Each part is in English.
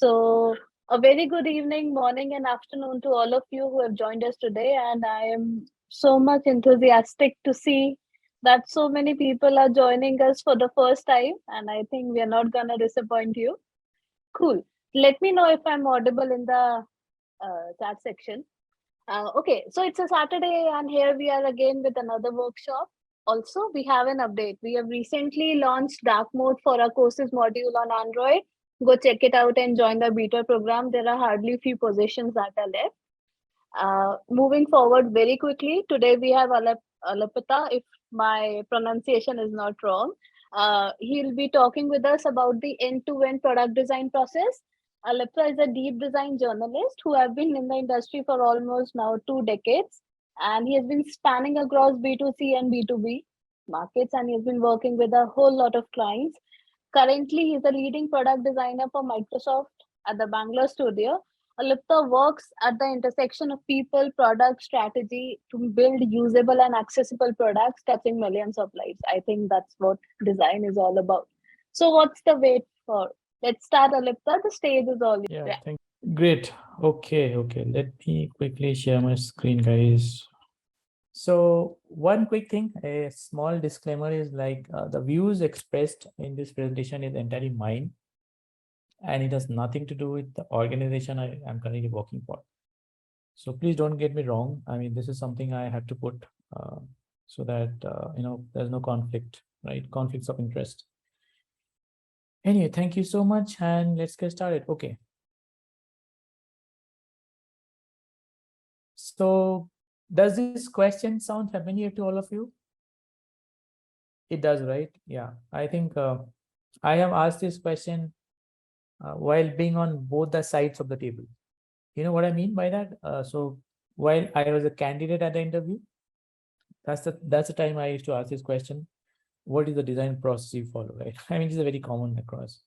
So, a very good evening, morning, and afternoon to all of you who have joined us today. And I am so much enthusiastic to see that so many people are joining us for the first time. And I think we are not going to disappoint you. Cool. Let me know if I'm audible in the chat section. Okay, so it's a Saturday, and here we are again with another workshop. Also, we have an update. We have recently launched dark mode for our courses module on Android. Go check it out and join the beta program. There are hardly few positions that are left. Moving forward very quickly, today we have Alipta, if my pronunciation is not wrong. He'll be talking with us about the end-to-end product design process. Alipta is a deep design journalist who have been in the industry for almost now 2 decades, and he has been spanning across B2C and B2B markets, and he has been working with a whole lot of clients. Currently, he's a leading product designer for Microsoft at the Bangalore studio. Alipta works at the intersection of people, product, strategy to build usable and accessible products touching millions of lives. I think that's what design is all about. So, what's the wait for? Let's start, Alipta. The stage is all yours. Yeah, thank you. Great. Okay. Let me quickly share my screen, guys. So one quick thing, a small disclaimer is like the views expressed in this presentation is entirely mine, and it has nothing to do with the organization I am currently working for. So please don't get me wrong. I mean, this is something I have to put so that there's no conflict, right? Conflicts of interest. Anyway, thank you so much, and let's get started. Okay. So does this question sound familiar to all of you? It does, right? Yeah, I think I have asked this question while being on both the sides of the table. You know what I mean by that? So while I was a candidate at the interview, that's the time I used to ask this question: what is the design process you follow? Right? I mean, it's a very common across.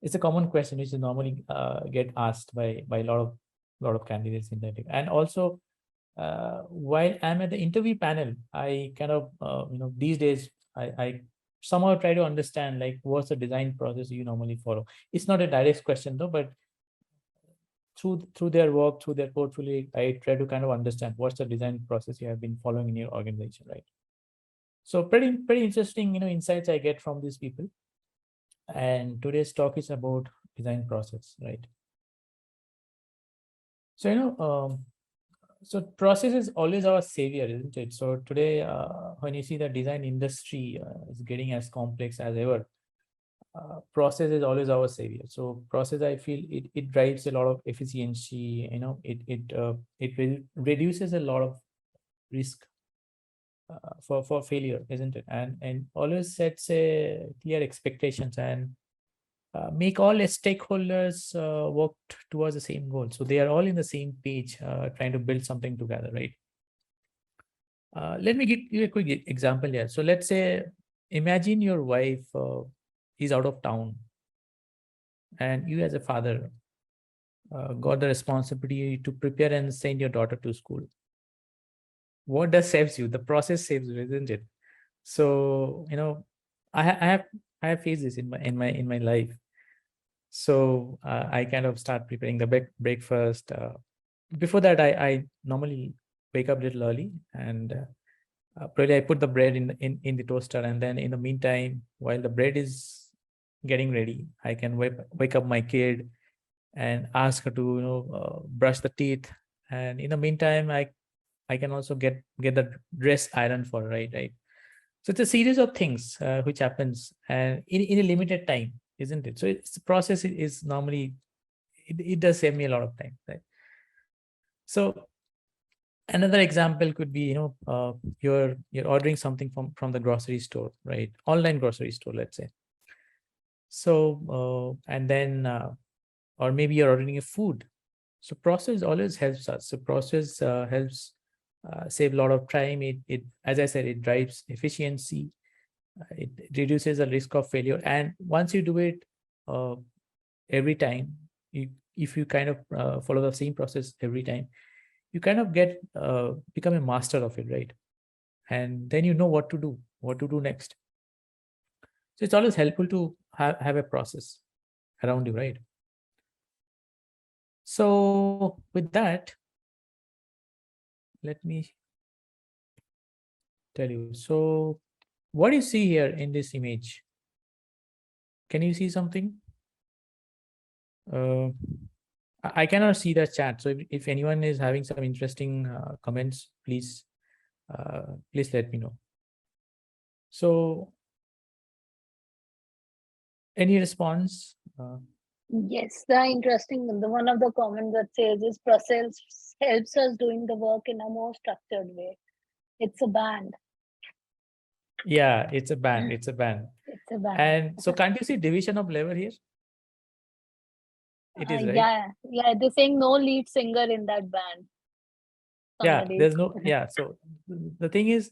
It's a common question which is normally get asked by a lot of candidates in the interview. And also, while I'm at the interview panel, I kind of these days I somehow try to understand like what's the design process you normally follow. It's not a direct question though, but through their work, through their portfolio, I try to kind of understand what's the design process you have been following in your organization, right? So pretty interesting, insights I get from these people. And today's talk is about design process, right? So so process is always our savior, isn't it? So today, when you see the design industry is getting as complex as ever, process is always our savior. So process, I feel it drives a lot of efficiency. It reduces a lot of risk for failure, isn't it? And always sets a clear expectations and make all the stakeholders work towards the same goal. So they are all in the same page, trying to build something together, right? Let me give you a quick example here. So let's say, imagine your wife is out of town, and you as a father got the responsibility to prepare and send your daughter to school. What does saves you? The process saves you, isn't it? So I have faced this in my life. So I kind of start preparing the breakfast. Before that, I normally wake up a little early, and probably I put the bread in the toaster, and then in the meantime, while the bread is getting ready, I can wake up my kid and ask her to brush the teeth, and in the meantime, I can also get the dress ironed for her, right. So it's a series of things which happens and in a limited time, isn't it? So it's the process is normally it does save me a lot of time, right? So another example could be you're ordering something from the grocery store, right? Online grocery store, let's say. So and then or maybe you're ordering a food. So process always helps us. So process helps save a lot of time. It as I said, it drives efficiency. It reduces the risk of failure. And once you do it every time, if you kind of follow the same process every time, you kind of become a master of it, right? And then you know what to do next. So it's always helpful to have a process around you, right? So with that, let me tell you. So what do you see here in this image? Can you see something? Uh, I cannot see the chat. So if anyone is having some interesting comments, please let me know. So any response? Yes, the interesting the one of the comments that says this process helps us doing the work in a more structured way. It's a band. Yeah, it's a band. It's a band. It's a band. And so can't you see division of labor here? It is, right? Yeah, they're saying no lead singer in that band. Yeah, Somebody. there's no, yeah. So the thing is,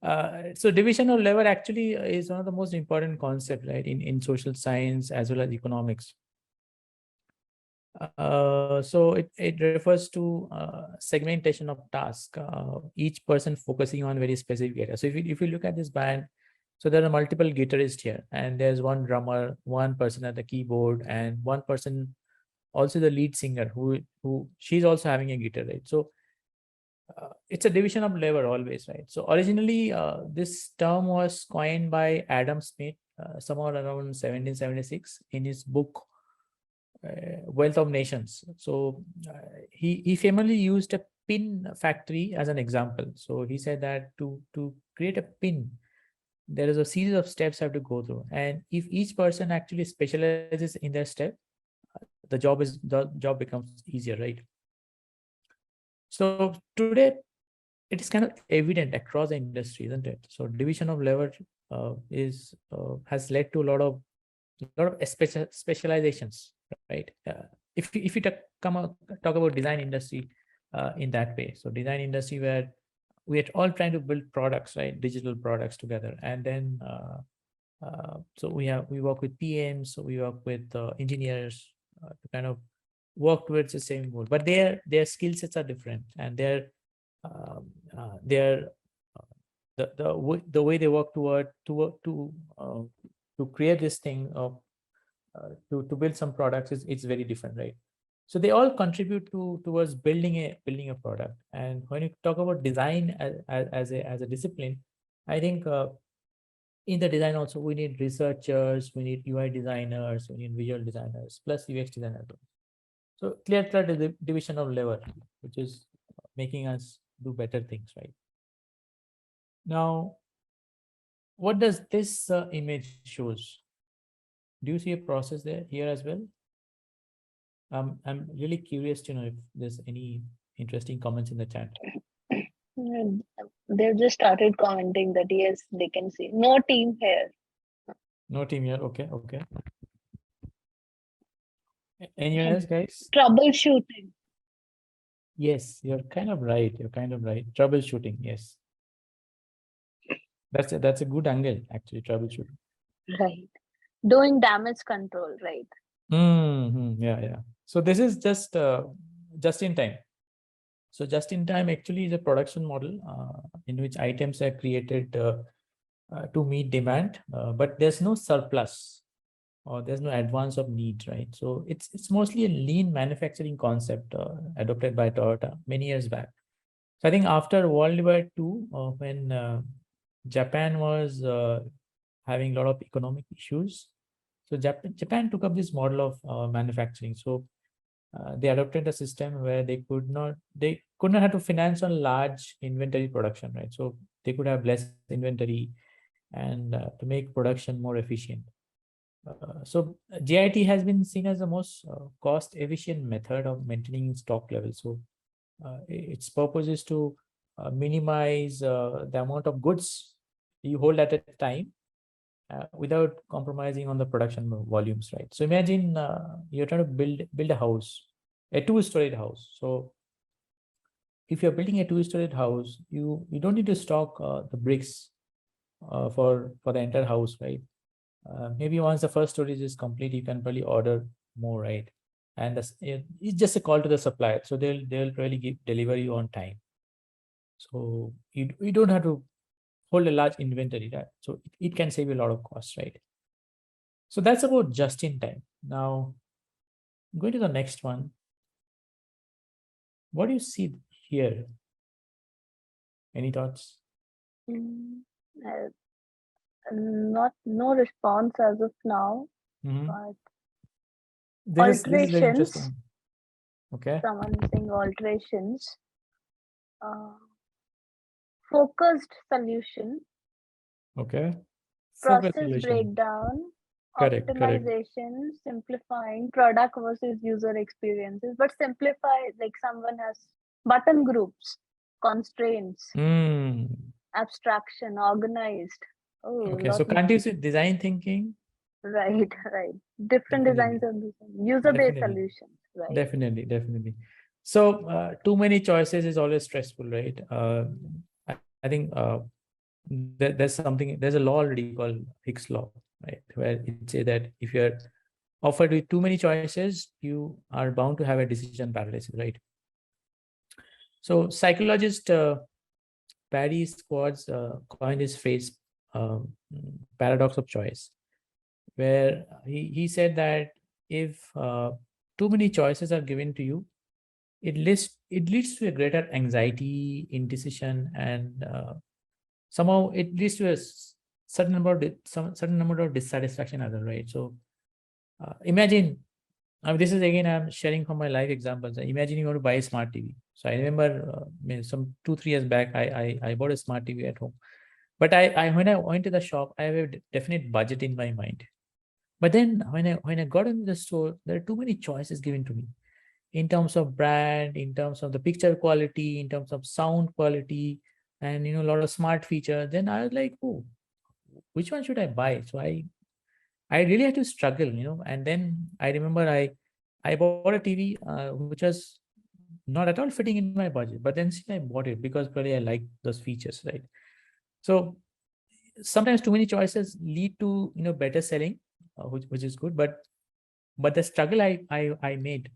so division of labor actually is one of the most important concepts, right, in social science as well as economics. So it refers to segmentation of task, each person focusing on very specific area. So if you look at this band, so there are multiple guitarists here, and there's one drummer, one person at the keyboard, and one person also the lead singer who she's also having a guitar, right? So it's a division of labor always, right? So originally, this term was coined by Adam Smith somewhere around 1776 in his book Wealth of Nations. So he famously used a pin factory as an example. So he said that to create a pin, there is a series of steps have to go through, and if each person actually specializes in their step, the job becomes easier, right? So today it is kind of evident across the industry, isn't it? So division of labor is has led to a lot of specializations, right? If you talk about design industry in that way, so design industry where we are all trying to build products, right, digital products together, and then so we work with PMs, so we work with engineers to kind of work towards the same goal, but their skill sets are different, and their the way they work to create this thing of to build some products is it's very different, right? So they all contribute towards building a product. And when you talk about design as a discipline, I think in the design also we need researchers, we need UI designers, we need visual designers plus UX designers. So clear division of labor, which is making us do better things, right? Now, what does this image shows? Do you see a process there here as well? I'm really curious to know if there's any interesting comments in the chat. Mm, they've just started commenting that yes, they can see. No team here. No team here. Okay, okay. Anyone else, guys? Troubleshooting. Yes, you're kind of right. You're kind of right. Troubleshooting. Yes, that's a good angle actually. Troubleshooting. Right. Doing damage control, right? Yeah, yeah. So this is just in time. So just in time actually is a production model in which items are created to meet demand, but there's no surplus or there's no advance of needs, right? So it's mostly a lean manufacturing concept adopted by Toyota many years back. So I think after World War II, when Japan was having a lot of economic issues, so Japan took up this model of manufacturing. So they adopted a system where they could not have to finance on large inventory production, right? So they could have less inventory and to make production more efficient. So GIT has been seen as the most cost efficient method of maintaining stock levels. So its purpose is to minimize the amount of goods you hold at a time without compromising on the production volumes, right? So imagine you're trying to build a house, a two-storied house. So if you're building a two-storied house, you don't need to stock the bricks for the entire house, right? Maybe once the first storage is complete, you can probably order more, right? And it's just a call to the supplier, so they'll really deliver you on time. So you don't have to hold a large inventory, right? So it can save you a lot of costs, right? So that's about just in time. Now, going to the next one. What do you see here? Any thoughts? Mm, uh, Not no response as of now, Mhm. but This is very alterations. interesting. Okay. Someone is saying alterations. Uh, Focused solution, Okay. Focus process solution. breakdown, Correct. optimization, simplifying product versus user experiences. But simplify, like someone has button groups, constraints, Mm. abstraction, organized. Oh, Okay. lot So more. can't you see design thinking? Right, right. Different designs Definitely. and user-based Definitely. solutions, right? Definitely. So too many choices is always stressful, right? I think there's a law already called Hicks law, right? Where it says that if you're offered with too many choices, you are bound to have a decision paralysis, right? So psychologist Paddy Squads coined this phrase, paradox of choice, where he said that if too many choices are given to you, it leads to a greater anxiety, indecision, and somehow it leads to a certain number of certain number of dissatisfaction as well, right? So imagine, I mean, this is again I'm sharing from my life examples. Imagine you want to buy a smart TV. So I remember some 2 3 years back, I bought a smart TV at home. But I when I went to the shop, I have a definite budget in my mind. But then when I got into the store, there are too many choices given to me in terms of brand, in terms of the picture quality, in terms of sound quality, and a lot of smart features. Then I was like, oh, which one should I buy? So I really had to struggle, And then I remember I bought a TV which was not at all fitting in my budget, but then still I bought it because probably I like those features, right? So sometimes too many choices lead to better selling, which is good, but the struggle I made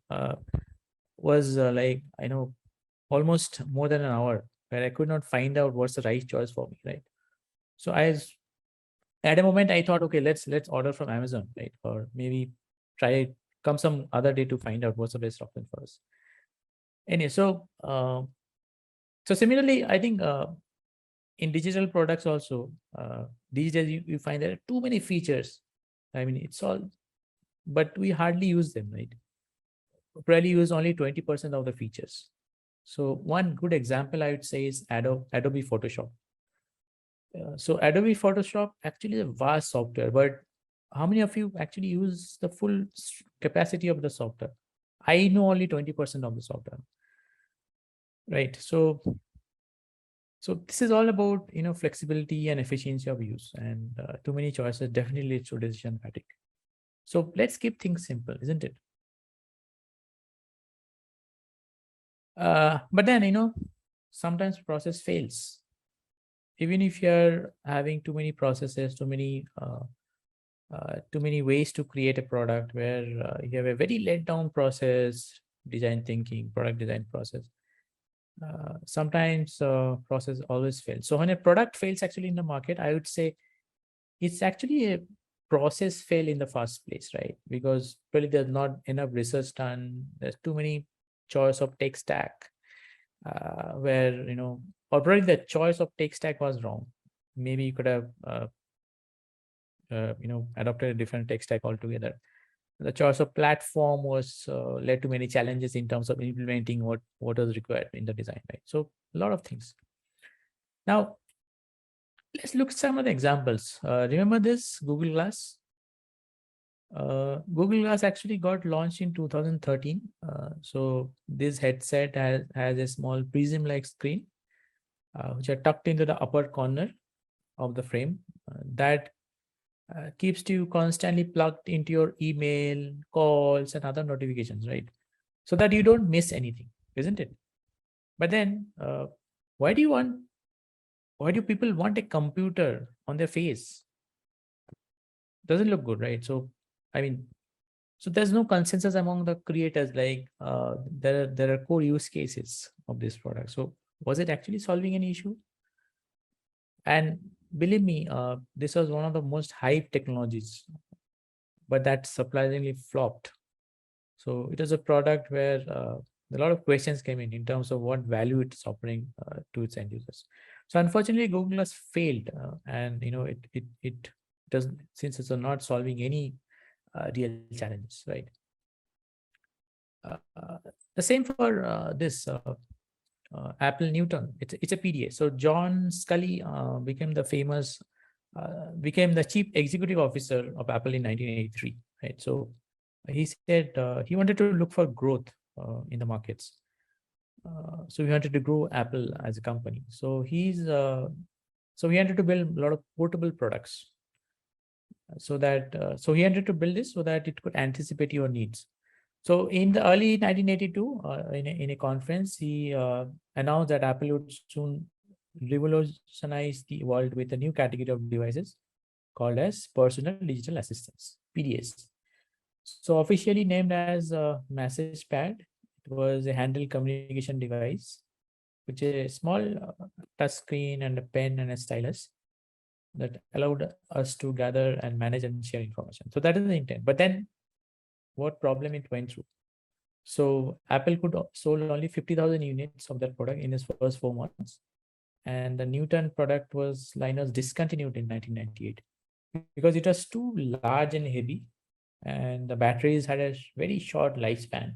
was like almost more than an hour where I could not find out what's the right choice for me, right? So at a moment I thought, okay, let's order from Amazon, right? Or maybe try come some other day to find out what's the best option for us. Anyway, so similarly, I think in digital products also, these days you find there are too many features. I mean, it's all, but we hardly use them, right? We probably use only 20% of the features. So one good example I would say is Adobe Photoshop. So Adobe Photoshop actually is a vast software, but how many of you actually use the full capacity of the software? I know only 20% of the software, right? So this is all about flexibility and efficiency of use, and too many choices definitely leads to decision fatigue. So let's keep things simple, isn't it? But then sometimes process fails. Even if you're having too many processes, too many ways to create a product where you have a very let down process, design thinking, product design process. Sometimes process always fails. So when a product fails actually in the market, I would say it's actually a process fail in the first place, right? Because probably there's not enough research done. There's too many choice of tech stack, where or probably the choice of tech stack was wrong. Maybe you could have adopted a different tech stack altogether. The choice of platform was led to many challenges in terms of implementing what was required in the design, right? So a lot of things. Now let's look at some of the examples. Remember this Google Glass? Google Glass actually got launched in 2013. So this headset has a small prism-like screen, which are tucked into the upper corner of the frame. That keeps you constantly plugged into your email, calls, and other notifications, right? So that you don't miss anything, isn't it? But then, why do you want? Why do people want a computer on their face? Doesn't look good, right? So, I mean, so there's no consensus among the creators. Like, there are core use cases of this product. So, was it actually solving any issue? And believe me, this was one of the most hyped technologies, but that surprisingly flopped. So it was a product where a lot of questions came in terms of what value it's offering to its end users. So unfortunately, Google has failed, and it doesn't, since it's not solving any real challenges, right? The same for this Apple Newton. It's a PDA. So John Scully became the chief executive officer of Apple in 1983. Right. So he said he wanted to look for growth in the markets. So he wanted to grow Apple as a company. So so he wanted to build a lot of portable products. So he wanted to build this so that it could anticipate your needs. So in the early 1982, in a conference, he announced that Apple would soon revolutionize the world with a new category of devices called as personal digital assistants, PDAs. So officially named as a message pad, it was a handheld communication device, which is a small touch screen and a pen and a stylus that allowed us to gather and manage and share information. So that is the intent. But then what problem it went through? So Apple could sold only 50,000 units of that product in its first 4 months. And the Newton product was Linus discontinued in 1998 because it was too large and heavy, and the batteries had a very short lifespan,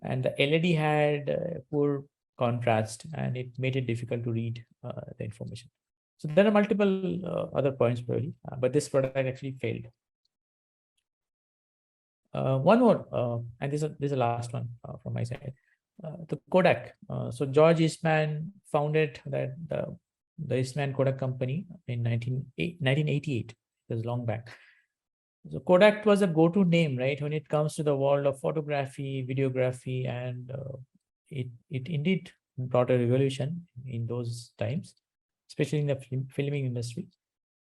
and the LED had poor contrast, and it made it difficult to read the information. So there are multiple other points probably, but this product actually failed. One more, and this is the last one from my side. The Kodak. So George Eastman founded the Eastman Kodak company in 1988. It was long back. So Kodak was a go-to name, right, when it comes to the world of photography, videography, and it indeed brought a revolution in those times, especially in the filming industry.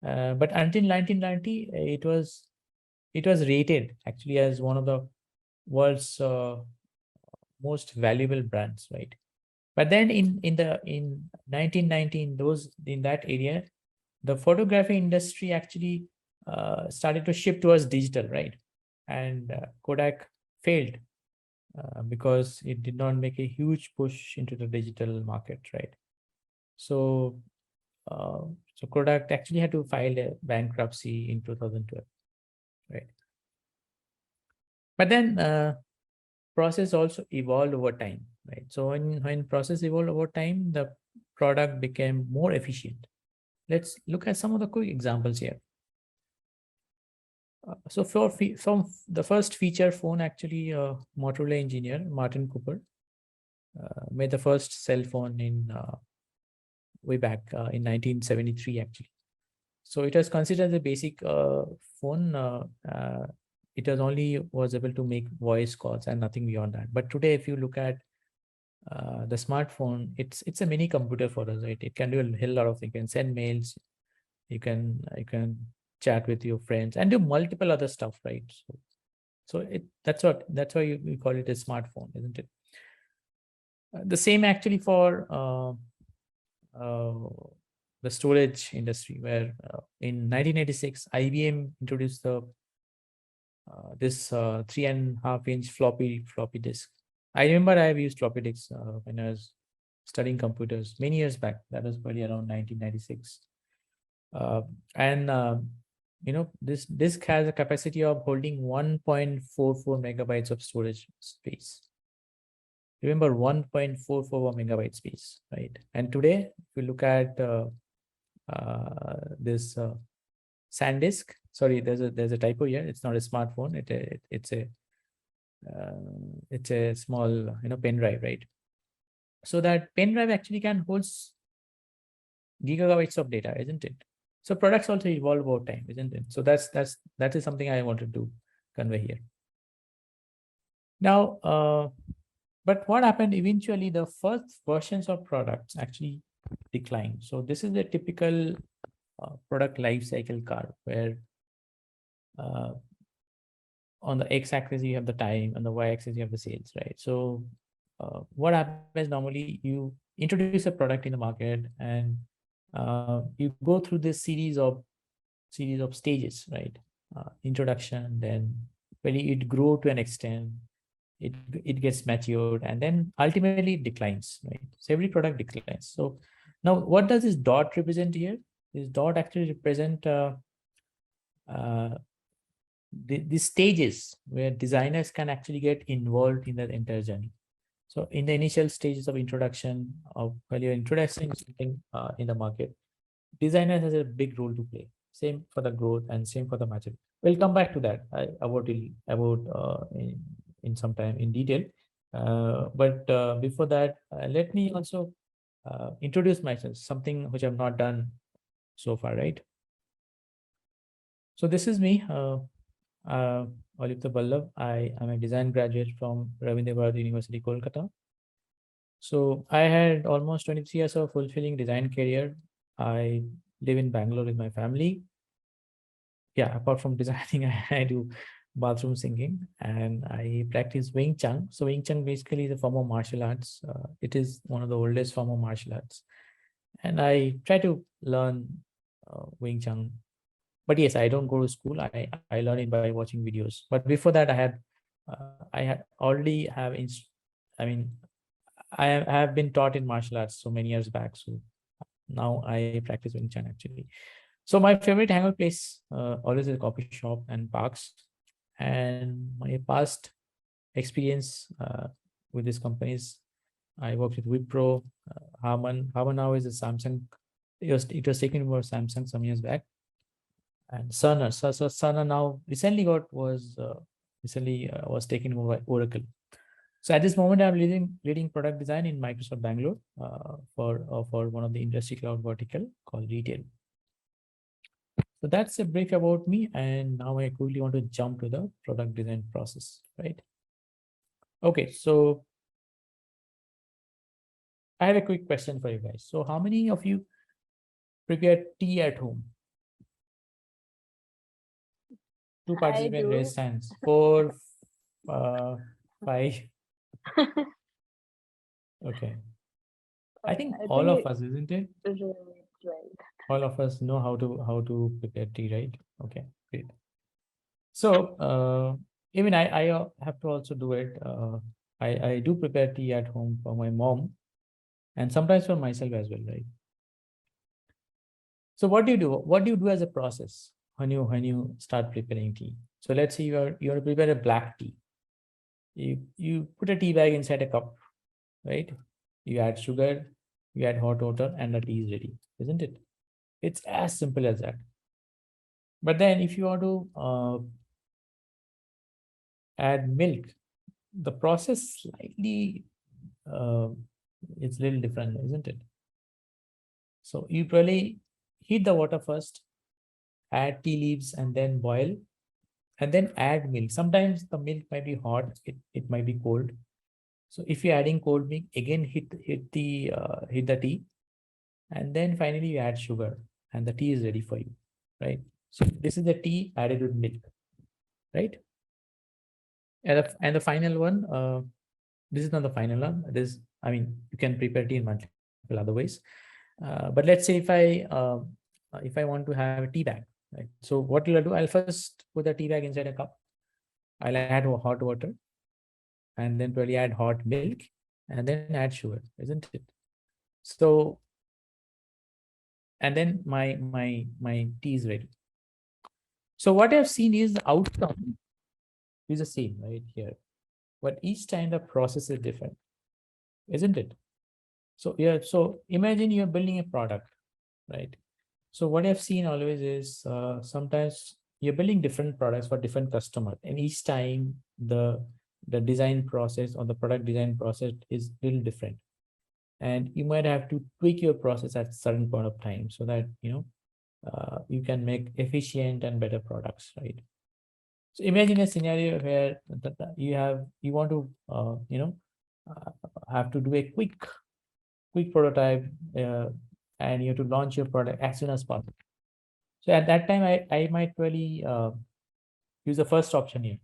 But until 1990, it was rated actually as one of the world's most valuable brands, right? But then in 1990, in that area, the photography industry actually started to shift towards digital, right? And Kodak failed because it did not make a huge push into the digital market, right? So so Kodak actually had to file a bankruptcy in 2012, right? But then process also evolved over time, right? So when process evolved over time, the product became more efficient. Let's look at some of the quick examples here. So from the first feature phone, actually, Motorola engineer Martin Cooper made the first cell phone in way back in 1973, actually. So it was considered a basic phone. It was able to make voice calls and nothing beyond that. But today, if you look at the smartphone, it's a mini computer for us, right? It can do a hell lot of things. You can send mails, you can chat with your friends and do multiple other stuff, right? So that's why we call it a smartphone, isn't it? The same actually for the storage industry, where in 1986 IBM introduced this 3.5-inch floppy disk. I remember I have used floppy disks when I was studying computers many years back. That was probably around 1996. And this disk has a capacity of holding 1.44 megabytes of storage space. Remember, 1.44 megabyte space, right? And today, if you look at this SanDisk, sorry, there's a typo here. It's not a smartphone. It's a small pen drive, right? So that pen drive actually can hold gigabytes of data, isn't it? So products also evolve over time, isn't it? So that is something I wanted to convey here. Now, but what happened eventually? The first versions of products actually declined. So this is a typical product life cycle curve where on the x-axis you have the time, on the y-axis you have the sales, right? So what happens normally? You introduce a product in the market, and you go through this series of stages, right? Introduction, then when it grow to an extent, it gets matured, and then ultimately it declines, right? So every product declines. So now what does this dot represent here? This dot actually represent uh, the stages where designers can actually get involved in that entire journey. So in the initial stages of introduction, of while you're introducing something in the market, designers has a big role to play. Same for the growth and same for the maturity. We'll come back to that in some time in detail. But before that, let me also introduce myself, something which I've not done so far, right? So this is me, Alipta Ballav. I am a design graduate from Ravindra Bharati University, Kolkata. So I had almost 23 years of fulfilling design career. I live in Bangalore with my family. Yeah, apart from designing, I do bathroom singing and I practice Wing Chun. So Wing Chun basically is a form of martial arts. It is one of the oldest form of martial arts. And I try to learn Wing Chun. But yes, I don't go to school. I learn it by watching videos. But before that, I had already have I mean, I have been taught in martial arts so many years back. So now I practice Wing Chun actually. So my favorite hangout place always is a coffee shop and parks. And my past experience with these companies, I worked with Wipro, Harman. Harman now is a Samsung. It was taken over Samsung some years back. And Sana, so Sana now recently was taken over by Oracle. So at this moment, I'm leading product design in Microsoft Bangalore for one of the industry cloud vertical called retail. So that's a brief about me, and now I quickly want to jump to the product design process, right? Okay, so I have a quick question for you guys. So how many of you prepare tea at home? Two I participants do. raise hands. 4, 5. Okay. I think I all think of it us, isn't it? is right. All of us know how to prepare tea, right? Okay, great. So even I have to also do it. I do prepare tea at home for my mom and sometimes for myself as well, right? So what do you do? What do you do as a process when you start preparing tea? So let's say you want to prepare a black tea. You put a tea bag inside a cup, right? You add sugar, you add hot water, and the tea is ready, isn't it? It's as simple as that. But then if you want to add milk, the process slightly uh, it's a little different, isn't it? So you probably heat the water first, add tea leaves, and then boil, and then add milk. Sometimes the milk might be hot, it might be cold. So if you're adding cold milk, again hit the tea, and then finally you add sugar, and the tea is ready for you, right? So this is the tea added with milk, right? And the final one, this is not the final one. This, I mean, you can prepare tea in multiple other ways. But let's say if I want to have a tea bag, right? So what will I do? I'll first put the tea bag inside a cup. I'll add hot water, and then probably add hot milk, and then add sugar, isn't it? So and then my tea is ready. So what I've seen is the outcome is the same right here, but each time the process is different, isn't it? So yeah, so imagine you're building a product, right? So what I've seen always is sometimes you're building different products for different customers, and each time the design process or the product design process is a little different, and you might have to tweak your process at certain point of time so that you can make efficient and better products, right? So imagine a scenario where you want to have to do a quick prototype, uh, and you have to launch your product as soon as possible. So at that time, I might really use the first option here,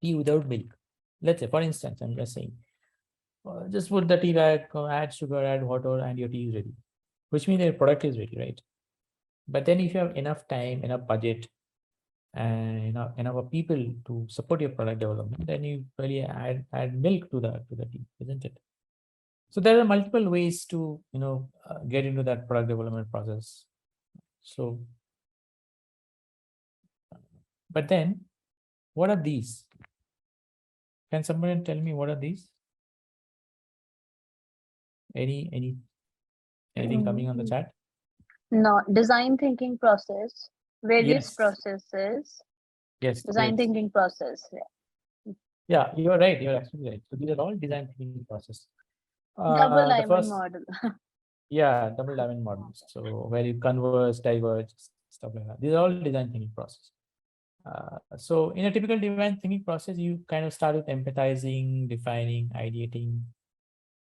tea without milk. Let's say, for instance, I'm just saying, just put the tea bag, add sugar, add water, and your tea is ready, which means your product is ready, right? But then if you have enough time, enough budget, and enough people to support your product development, then you really add milk to the tea, isn't it? So there are multiple ways to get into that product development process. So, but then what are these? Can somebody tell me what are these? Any anything coming on the Mm, chat? no, design thinking process, various Yes, processes, yes, design yes. thinking process. Yeah, you're right. You're absolutely right. So these are all design thinking process. Double The diamond first, model. yeah, double diamond models. So where you converse, diverge, stuff like that. These are all design thinking process. So in a typical design thinking process, you kind of start with empathizing, defining, ideating,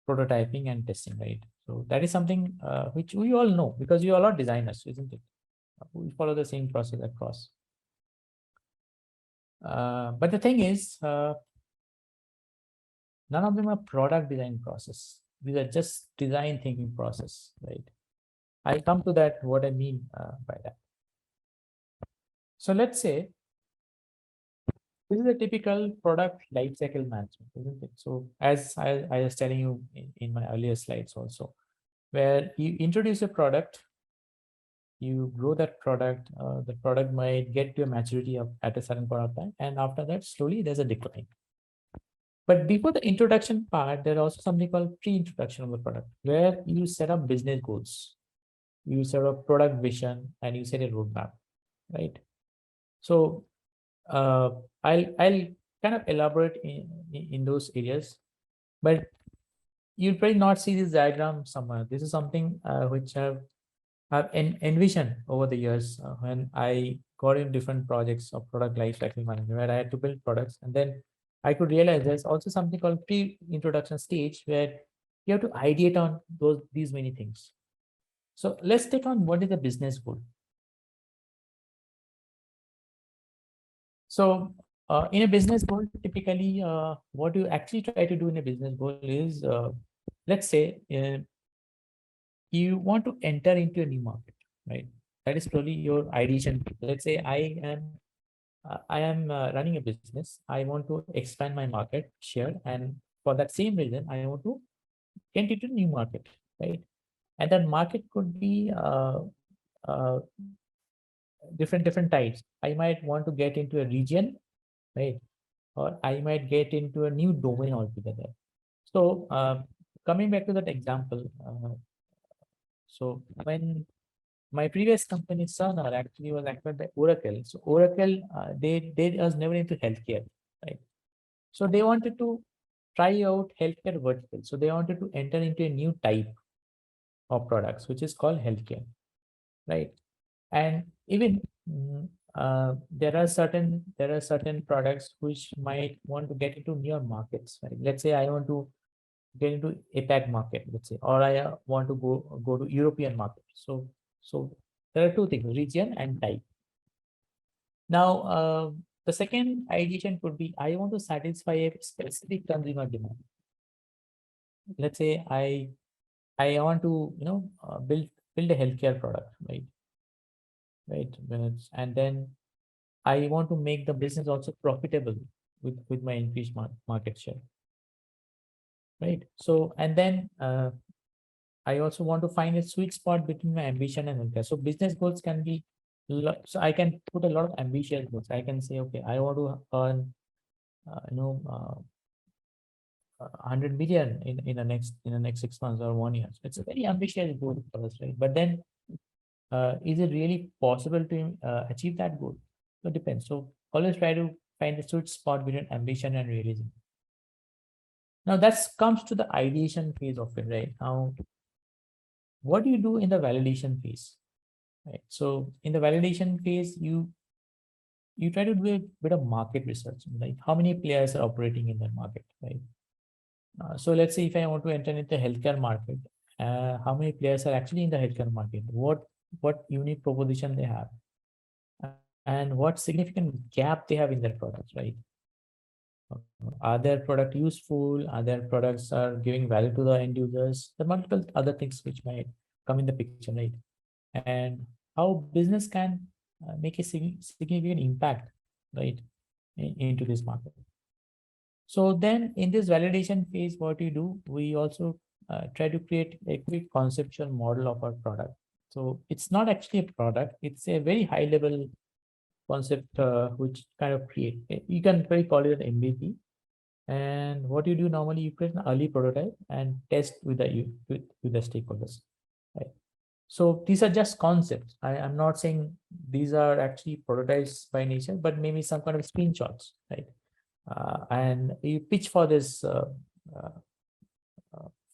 prototyping, and testing, right? So that is something which we all know because we all are designers, isn't it? We follow the same process across. But the thing is, none of them are product design process. These are just design thinking process, right? I'll come to that, what I mean by that. So let's say this is a typical product lifecycle management, isn't it? So as I was telling you in my earlier slides also, where you introduce a product, you grow that product, the product might get to a maturity of at a certain point of time, and after that, slowly there's a decline. But before the introduction part, there's also something called pre-introduction of the product, where you set up business goals, you set up product vision, and you set a roadmap, right? So uh, I'll kind of elaborate in those areas, but you'll probably not see this diagram somewhere. This is something which I've envisioned over the years when I got in different projects of product lifecycle management, where I had to build products, and then I could realize there's also something called pre-introduction stage where you have to ideate on these many things. So let's take on what is the business goal. So in a business goal, typically, what you actually try to do in a business goal is, let's say, you want to enter into a new market, right? That is probably your ideation. Let's say I am running a business. I want to expand my market share, and for that same reason, I want to get into a new market, right? And that market could be different types. I might want to get into a region, right? Or I might get into a new domain altogether. So coming back to that example, so when my previous company Cerner actually was acquired by Oracle. So Oracle, they was never into healthcare, right? So they wanted to try out healthcare vertical. So they wanted to enter into a new type of products, which is called healthcare, right? And even there are certain products which might want to get into newer markets, right? Let's say I want to get into APAC market, let's say, or I want to go to European market. So there are two things: region and type. Now, the second ideation could be I want to satisfy a specific consumer demand. Let's say I want to build a healthcare product, right? Right. And then I want to make the business also profitable with my increased market share, right? So and then I also want to find a sweet spot between my ambition and healthcare. So business goals can be, so I can put a lot of ambitious goals. I can say, okay, I want to earn, uh, you know, uh, 100 million in the next 6 months or 1 year. So it's a very ambitious goal for us, right? But then, is it really possible to achieve that goal? So it depends. So always try to find the sweet spot between ambition and realism. Now that comes to the ideation phase of it, right? Now, what do you do in the validation phase? Right. So in the validation phase, you try to do a bit of market research, like how many players are operating in that market, right? So let's say if I want to enter into the healthcare market, how many players are actually in the healthcare market? What unique proposition they have, and what significant gap they have in their products, right? Are their product useful? Are their products are giving value to the end users? There are multiple other things which might come in the picture, right? And how business can make a significant impact, right, into this market. So then in this validation phase, what we do, we also try to create a quick conceptual model of our product. So it's not actually a product, it's a very high level concept which kind of create, you can very call it an MVP. And what you do normally, you create an early prototype and test with with the stakeholders, right? So these are just concepts. I'm not saying these are actually prototypes by nature, but maybe some kind of screenshots, right? And you pitch uh,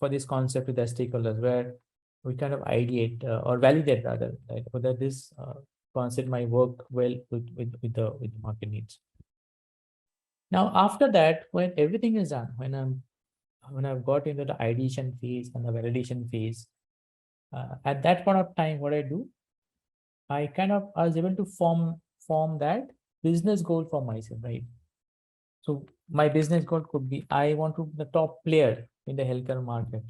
for this concept with the stakeholders, where we kind of ideate or validate rather, right, whether this concept might work well with the market needs. Now, after that, when everything is done, when I've got into the ideation phase and the validation phase, at that point of time, what I do, I was able to form that business goal for myself, right? So my business goal could be I want to be the top player in the healthcare market,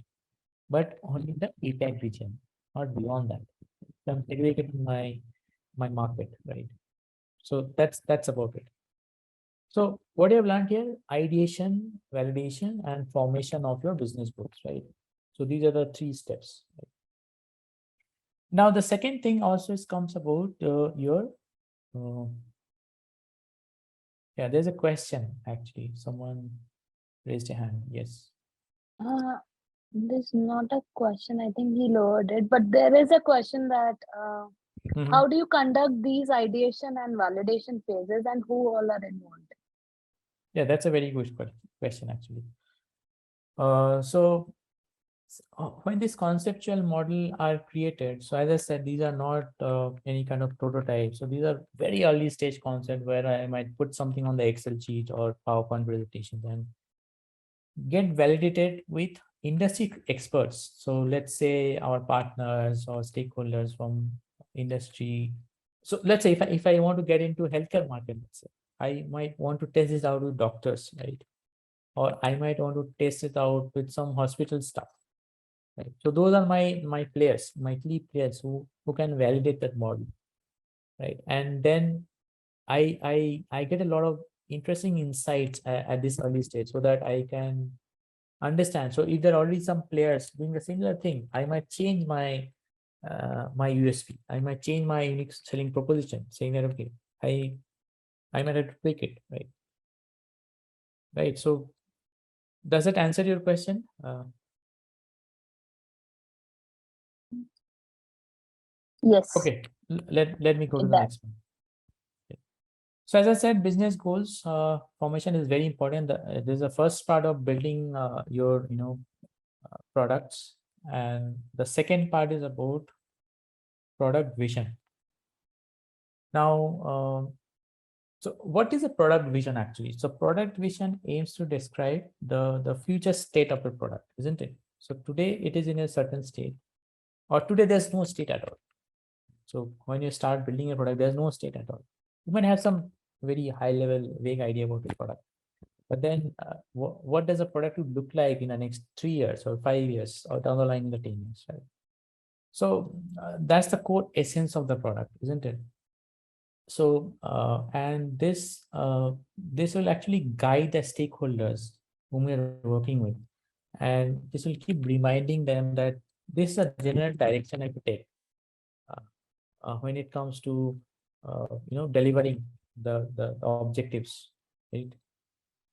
but only in the APAC region, not beyond that. So I'm segregating my market, right? So that's about it. So what you have learned here, ideation, validation, and formation of your business goals, right? So these are the three steps. Right? Now the second thing also comes about your uh, yeah. There's a question actually. Someone raised a hand. Yes. Uh, there's not a question. I think he lowered it, but there is a question that Mhm. how do you conduct these ideation and validation phases, and who all are involved? Yeah, that's a very good question actually. So when this conceptual model are created, so as I said, these are not any kind of prototypes. So these are very early stage concept where I might put something on the Excel sheet or PowerPoint presentation and get validated with industry experts. So let's say our partners or stakeholders from industry. So let's say if I want to get into healthcare market, let's say, I might want to test this out with doctors, right? Or I might want to test it out with some hospital staff. Right. So those are my players, my key players who can validate that model, right? And then I get a lot of interesting insights at this early stage, so that I can understand. So if there are already some players doing a similar thing, I might change my USP. I might change my unique selling proposition, saying that okay, I I might have to tweak it, right? Right. So does that answer your question? Yes, Okay. Let me go to it the does. next one. Okay. So as I said, business goals formation is very important. This is the first part of building your products, and the second part is about product vision. Now, so what is a product vision actually? So product vision aims to describe the future state of the product, isn't it? So today it is in a certain state, or today there's no state at all. So when you start building a product, there's no state at all. You might have some very high level vague idea about the product, but then what does a product look like in the next 3 years or 5 years or down the line in the 10 years, right? So that's the core essence of the product, isn't it? So and this will actually guide the stakeholders whom you're working with, and this will keep reminding them that this is a general direction I could take uh, when it comes to delivering the objectives, right?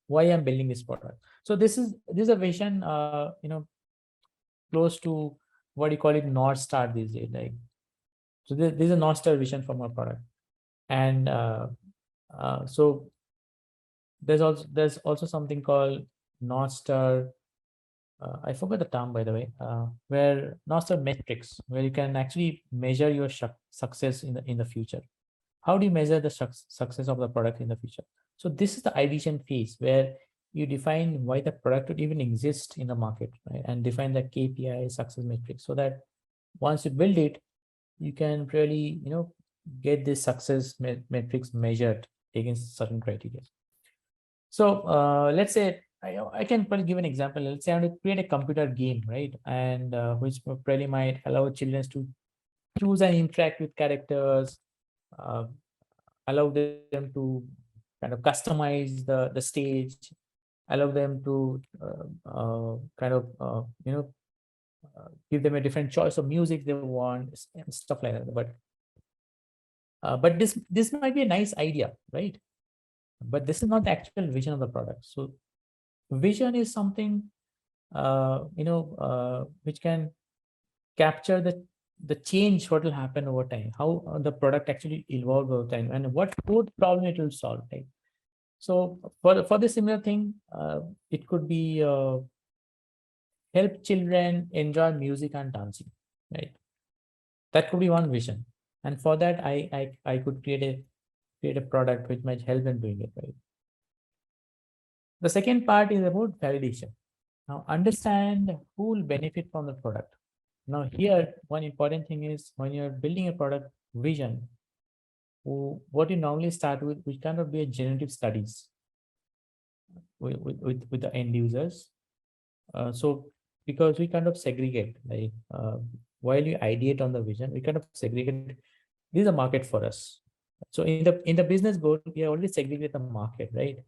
Why I'm building this product. So this is a vision close to what you call it North Star these days, like. So this is a North Star vision from our product. And so there's also something called North Star. I forgot the term, by the way, where North Star metrics, where you can actually measure your success in the future. How do you measure the success of the product in the future? So this is the ideation phase, where you define why the product would even exist in the market, right? And define the KPI success metrics, so that once you build it, you can really get this success metrics measured against certain criteria. So let's say I can probably give an example. Let's say I want to create a computer game, right? And which probably might allow children to choose and interact with characters, uh, allow them to kind of customize the stage, allow them to kind of give them a different choice of music they want and stuff like that. But this might be a nice idea, right? But this is not the actual vision of the product. So vision is something which can capture the change what will happen over time, how the product actually evolve over time, and what code problem it will solve, right? So for the similar thing, it could be help children enjoy music and dancing, right? That could be one vision, and for that I could create a product which might help them doing it, right? The second part is about validation. Now understand who will benefit from the product. Now here, one important thing is when you're building a product vision, what you normally start with, which kind of be a generative studies with the end users. So because we kind of segregate, like while you ideate on the vision, we kind of segregate. This is a market for us. So in the business goal, we have already segregated the market, right?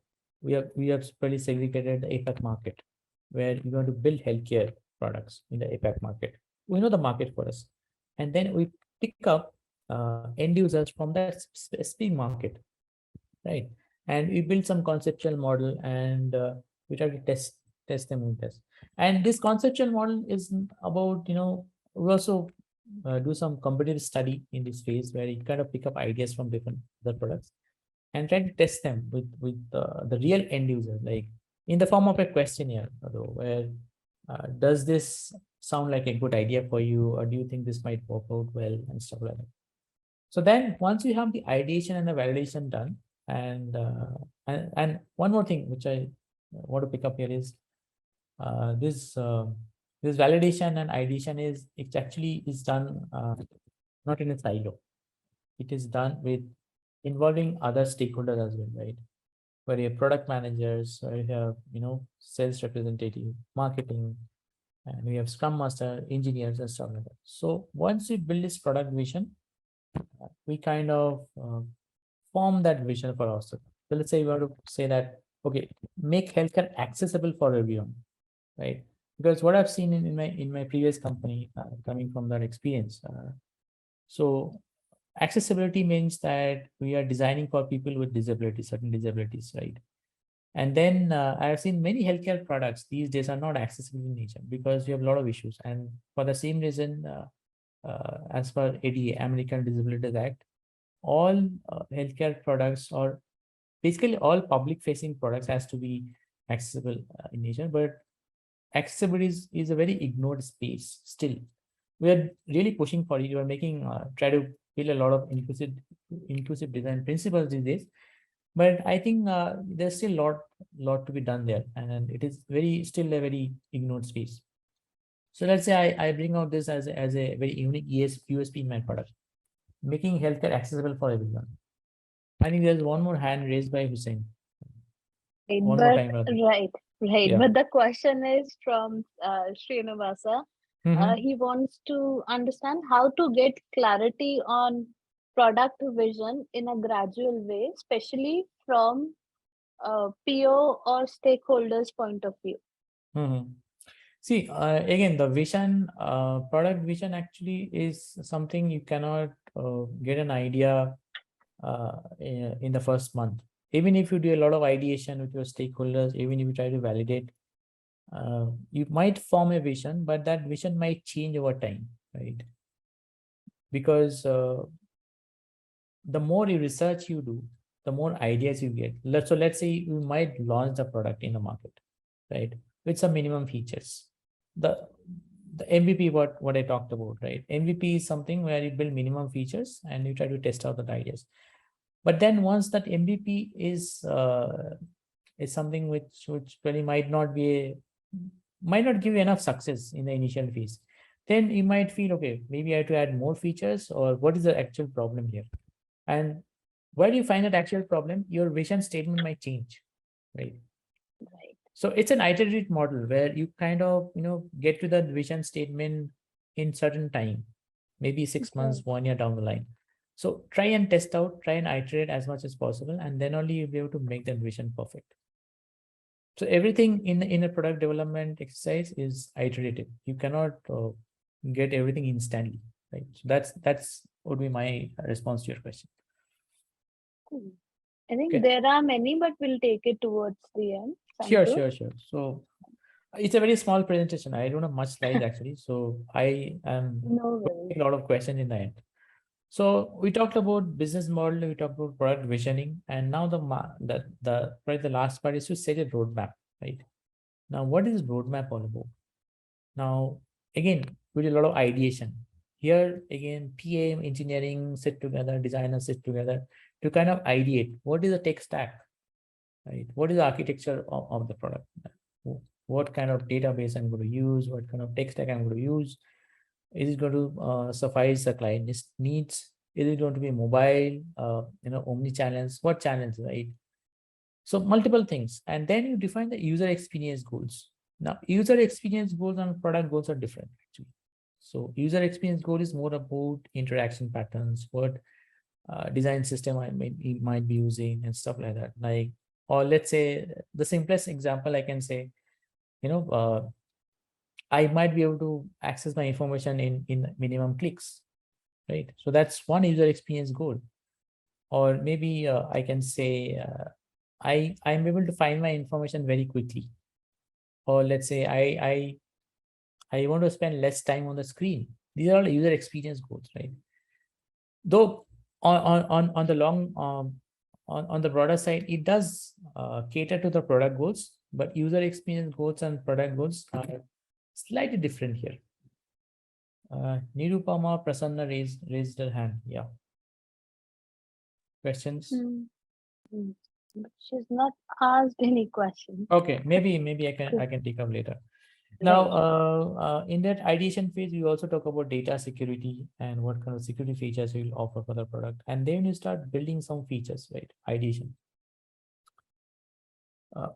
We have probably segregated the APAC market, where we're going to build healthcare products in the APAC market. We know the market for us, and then we pick up end users from that specific market, right? And we build some conceptual model, and we try to test them in test. And this conceptual model is about, we also do some competitive study in this phase, where you kind of pick up ideas from different other products and try to test them with the real end user, like in the form of a questionnaire, though, where does this sound like a good idea for you, or do you think this might work out well, and stuff like that. So then once you have the ideation and the validation done, and one more thing which I want to pick up here is this validation and ideation is, it actually is done not in a silo. It is done with involving other stakeholders as well, right? Where you have product managers, where you have sales representative, marketing, and we have scrum master, engineers, and stuff like that. So once we build this product vision, we kind of form that vision for ourselves. So let's say we want to say that, okay, make healthcare accessible for everyone, right? Because what I've seen in my previous company, coming from that experience, so accessibility means that we are designing for people with disabilities, certain disabilities, right? And then I have seen many healthcare products these days are not accessible in nature, because we have a lot of issues. And for the same reason, as per ADA, American Disabilities Act, all healthcare products, or basically all public facing products, has to be accessible in nature. But accessibility is a very ignored space still. We are really pushing for it. We are making try to build a lot of inclusive design principles these days, but I think there's still lot to be done there, and it is still a very ignored space. So let's say I bring out this as a very unique USP in my product, making healthcare accessible for everyone. I think there's one more hand raised by Hussein. Right, One more but time, rather. right. Yeah. But the question is from Srinivasa. Mm-hmm. He wants to understand how to get clarity on product vision in a gradual way, especially from PO or stakeholders' point of view. Mm-hmm. See, again, the vision, product vision actually is something you cannot get an idea in the first month. Even if you do a lot of ideation with your stakeholders, even if you try to validate, you might form a vision, but that vision might change over time, right? Because the more you research you do, the more ideas you get. So let's say you might launch the product in the market, right, with some minimum features. The the MVP, what I talked about, right? MVP is something where you build minimum features and you try to test out the ideas. But then once that MVP is something which really might not give you enough success in the initial phase, then you might feel, okay, maybe I have to add more features, or what is the actual problem here? And where do you find that actual problem? Your vision statement might change, right? Right. So it's an iterative model where you kind of get to the vision statement in certain time, maybe 6 months, Right. 1 year down the line. So try and test out, try and iterate as much as possible, and then only you'll be able to make that vision perfect. So everything in a product development exercise is iterative. You cannot get everything instantly, right? So that's would be my response to your question. Cool. I think Okay. there are many, but we'll take it towards the end. Sure, Santosh. sure. So it's a very small presentation. I don't have much slides actually. So I am No worries. a lot of questions in the end. So we talked about business model, we talked about product visioning, and now the last part is to set a roadmap, right? Now, what is roadmap all about? Now, again, we do a lot of ideation. Here, again, PA, engineering sit together, designers sit together to kind of ideate what is the tech stack, right? What is the architecture of the product? What kind of database I'm going to use? What kind of tech stack I'm going to use? Is it going to suffice the client needs? Is it going to be mobile, omni-channel? What channels, right? So multiple things. And then you define the user experience goals. Now, user experience goals and product goals are different, actually. So user experience goal is more about interaction patterns, what design system might be using and stuff like that. Like, or let's say the simplest example I can say, I might be able to access my information in minimum clicks, right? So that's one user experience goal. Or maybe I can say I'm able to find my information very quickly. Or let's say I want to spend less time on the screen. These are all user experience goals, right? Though on the long on the broader side, it does cater to the product goals, but user experience goals and product goals are slightly different here. Nirupama Prasanna raised her hand. Yeah. Questions? Hmm. She's not asked any questions. Okay, maybe I can take up later. Now, in that ideation phase, we also talk about data security and what kind of security features we'll offer for the product. And then you start building some features, right? Ideation.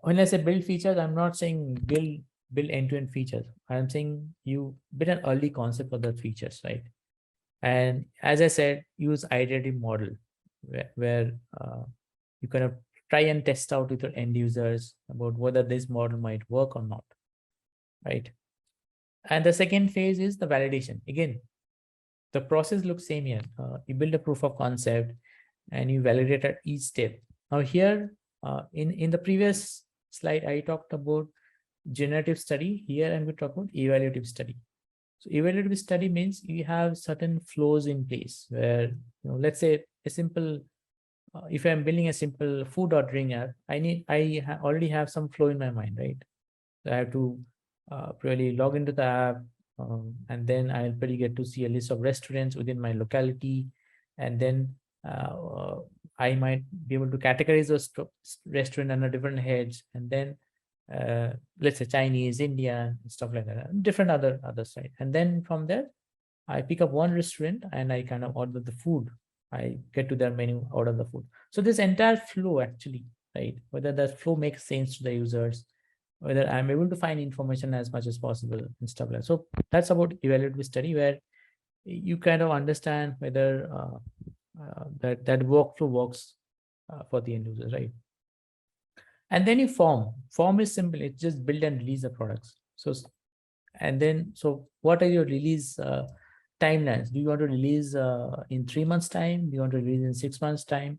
When I say build features, I'm not saying build end-to-end features. I'm saying you build an early concept of the features, right? And as I said, use iterative model where you kind of try and test out with your end users about whether this model might work or not, right? And the second phase is the validation. Again, the process looks same here. You build a proof of concept and you validate at each step. Now here, in the previous slide, I talked about generative study. Here I'm going to talk about evaluative study. So evaluative study means you have certain flows in place where, let's say a simple, if I'm building a simple food ordering app, I already have some flow in my mind, right? So I have to probably log into the app, and then I'll probably get to see a list of restaurants within my locality, and then I might be able to categorize those restaurant under different heads, and then let's say Chinese, Indian, stuff like that, different other side, and then from there I pick up one restaurant and I kind of order the food. I get to their menu, order the food. So this entire flow actually, right? Whether that flow makes sense to the users, whether I'm able to find information as much as possible and stuff like that. So that's about evaluative study where you kind of understand whether that workflow works for the end user, right? And then you form is simple. It's just build and release the products. And then what are your release timelines? Do you want to release in 3 months time? Do you want to release in 6 months time?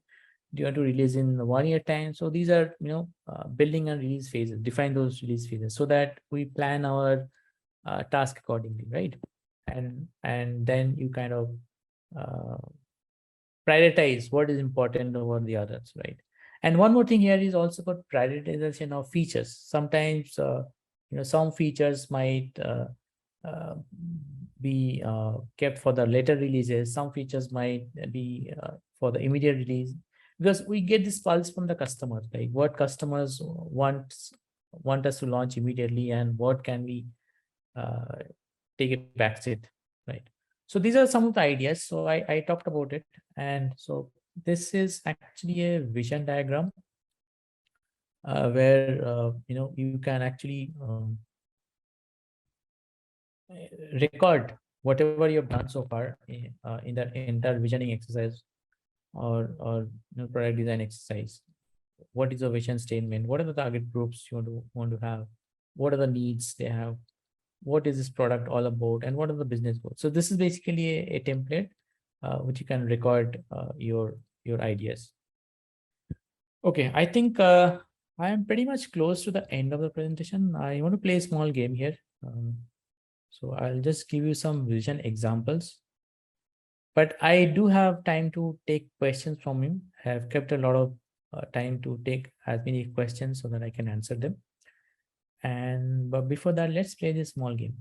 Do you want to release in 1 year time? So these are building and release phases. Define those release phases so that we plan our task accordingly, right? And then you kind of uh, prioritize what is important over the others, right? And one more thing here is also about prioritization of features. Sometimes some features might uh, be kept for the later releases. Some features might be for the immediate release, because we get this pulse from the customers, like what customers want us to launch immediately and what can we uh, take a back seat, right? So these are some of the ideas. So I talked about it. And so this is actually a vision diagram where you can actually record whatever you've done so far in the entire visioning exercise or product design exercise. What is the vision statement? What are the target groups you want to have? What are the needs they have? What is this product all about? And what are the business goals? So this is basically a template which you can record your ideas. Okay, I think I am pretty much close to the end of the presentation. I want to play a small game here. So I'll just give you some vision examples. But I do have time to take questions from you. I have kept a lot of time to take as many questions so that I can answer them. But before that, let's play this small game.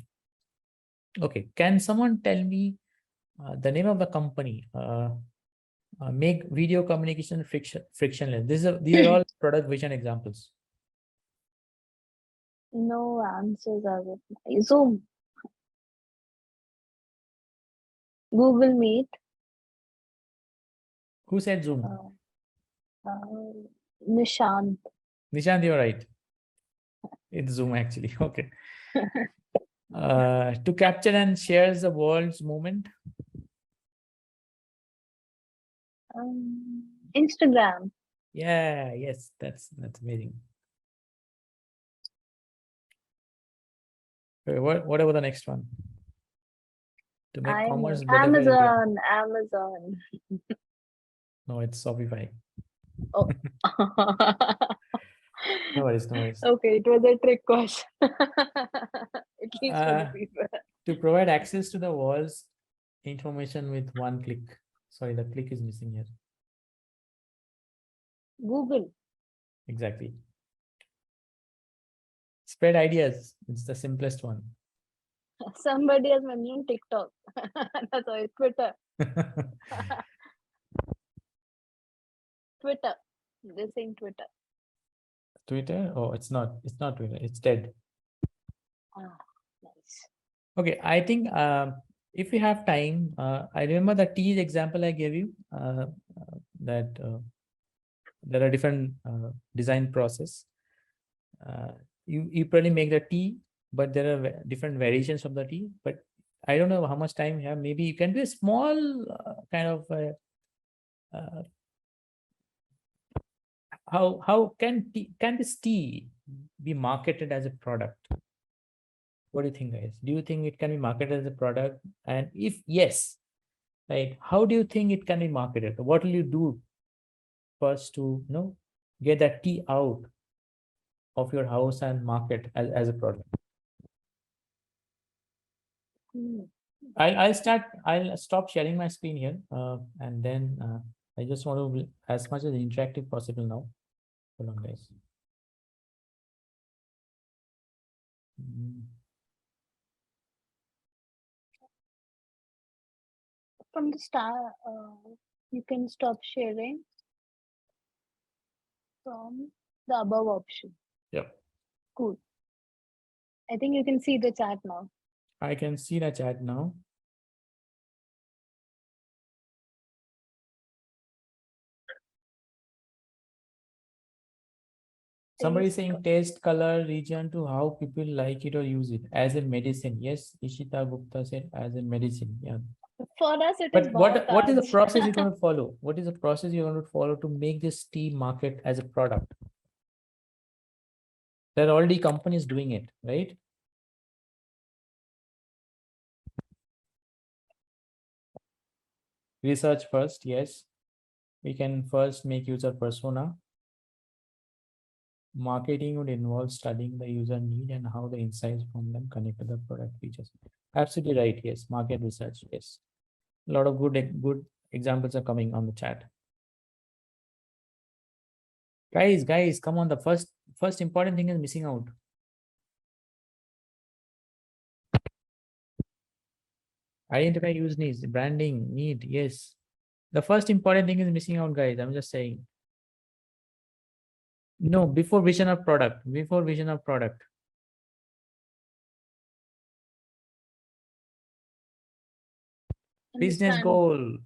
Okay, can someone tell me the name of the company? Make video communication frictionless. These are all product vision examples. No answers as of now. Zoom, Google Meet, Who said Zoom? Nishant. Nishant, you're right. It's Zoom actually. Okay. To capture and share the world's moment. Instagram. Yeah, yes, that's amazing. Okay, what about the next one? To make commerce better for everyone. Amazon. No, it's Shopify. Oh. No worries, no worries. Okay, it was a trick question. At least for the people. To provide access to the world's information with one click. Sorry, the click is missing here. Google. Exactly. Spread ideas. It's the simplest one. Somebody has mentioned TikTok. That's why Twitter. Twitter. They're saying Twitter. Twitter? Oh, it's not. It's not Twitter. It's dead. Ah, nice. Okay, I think if you have time, I remember the tea example I gave you. That there are different design process. You probably make the tea, but there are different variations of the tea. But I don't know how much time you have. Maybe you can do a small kind of how can this tea be marketed as a product? What do you think, guys? Do you think it can be marketed as a product? And if yes, right, how do you think it can be marketed? What will you do first to get that tea out of your house and market as a product? I'll stop sharing my screen here, and then I just want to be as much as interactive possible now. Hold on, guys. From the start, you can stop sharing from the above option. Yep. Cool. I think you can see the chat now. I can see the chat now. Somebody saying taste, color, region to how people like it or use it as a medicine. Yes, Ishita Gupta said as a medicine. Yeah. For us, it is. But what is the process you're going to follow? What is the process you're going to follow to make this tea market as a product? There are already companies doing it, right? Research first, yes. We can first make user persona. Marketing would involve studying the user need and how the insights from them connect to the product features. Absolutely right. Yes. Market research. Yes. A lot of good examples are coming on the chat. Guys, come on. The first important thing is missing out. Identify use needs, branding, need. Yes. The first important thing is missing out, guys. I'm just saying. No, before vision of product. Before vision of product. Business goal.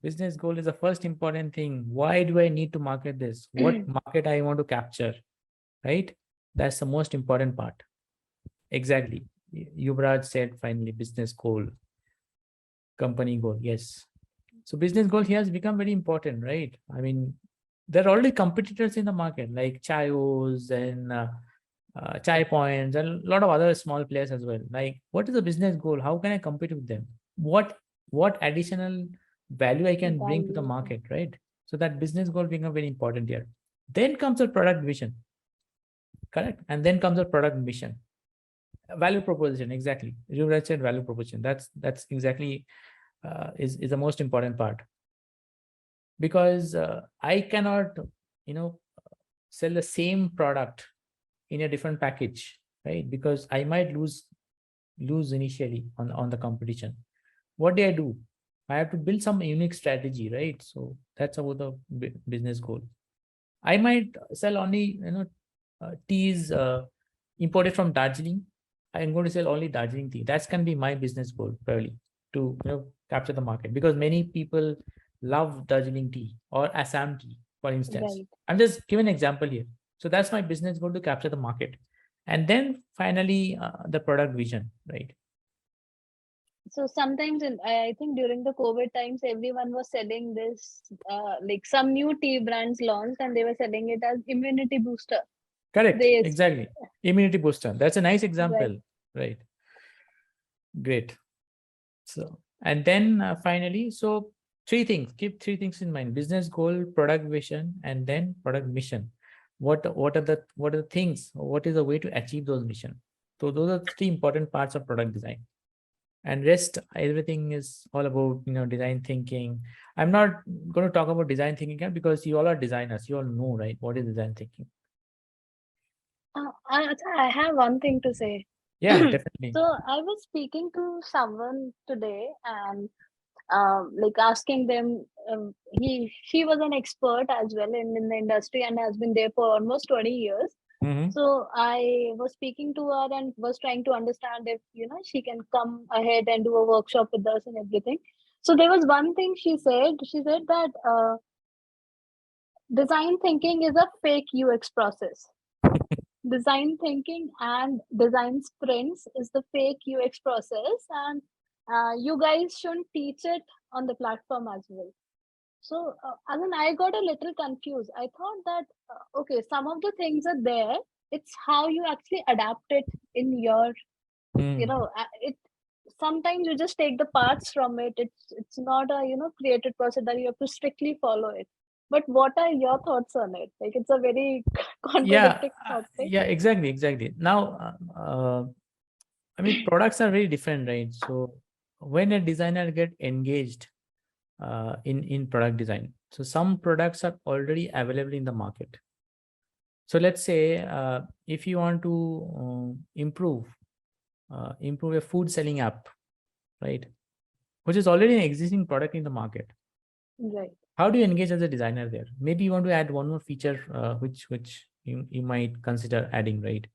Business goal is the first important thing. Why do I need to market this? What market I want to capture, right? That's the most important part. Exactly. Yuvraj said finally business goal, company goal. Yes. So business goal here has become very important, right? I mean, there are already competitors in the market like Chayos and Chai Points and a lot of other small players as well. Like, what is the business goal? How can I compete with them? What additional value I can bring to the Value. market, right? So that business goal become very important here. Then comes the product vision, correct? And then comes the product mission, value proposition. Exactly, you said value proposition. That's exactly is the most important part, because I cannot, you know, sell the same product in a different package, right? Because I might lose initially on the competition. What do I do? I have to build some unique strategy, right? So that's about the business goal. I might sell only, teas imported from Darjeeling. I'm going to sell only Darjeeling tea. That's can be my business goal probably, to capture the market, because many people love Darjeeling tea or Assam tea, for instance. Right. I'm just giving an example here. So that's my business goal, to capture the market, and then finally the product vision, right? So sometimes I think during the COVID times, everyone was selling this, like some new tea brands launched and they were selling it as immunity booster. Correct. They, Exactly. Immunity booster. That's a nice right. example, right? Great. So, and then finally, so three things, keep three things in mind: business goal, product vision, and then product mission. What are the things? What is the way to achieve those mission? So those are three important parts of product design. And rest, everything is all about design thinking. I'm not going to talk about design thinking here, because you all are designers. You all know, right? What is design thinking? I have one thing to say. Yeah, definitely. So I was speaking to someone today and like asking them, she was an expert as well in the industry and has been there for almost 20 years. Mm-hmm. So I was speaking to her and was trying to understand if she can come ahead and do a workshop with us and everything. So there was one thing she said. She said that design thinking is a fake UX process. Design thinking and design sprints is the fake UX process, and you guys shouldn't teach it on the platform as well. So, I mean, I got a little confused. I thought that, okay, some of the things are there. It's how you actually adapt it in your, Mm. it. Sometimes you just take the parts from it. It's not a created process that you have to strictly follow it. But what are your thoughts on it? Like, it's a very Yeah, contradicting thought thing. yeah, exactly. Now, I mean, products are very different, right? So when a designer get engaged in product design, so some products are already available in the market. So let's say if you want to improve a food selling app, right, which is already an existing product in the market. Right. How do you engage as a designer there? Maybe you want to add one more feature, which you might consider adding, right?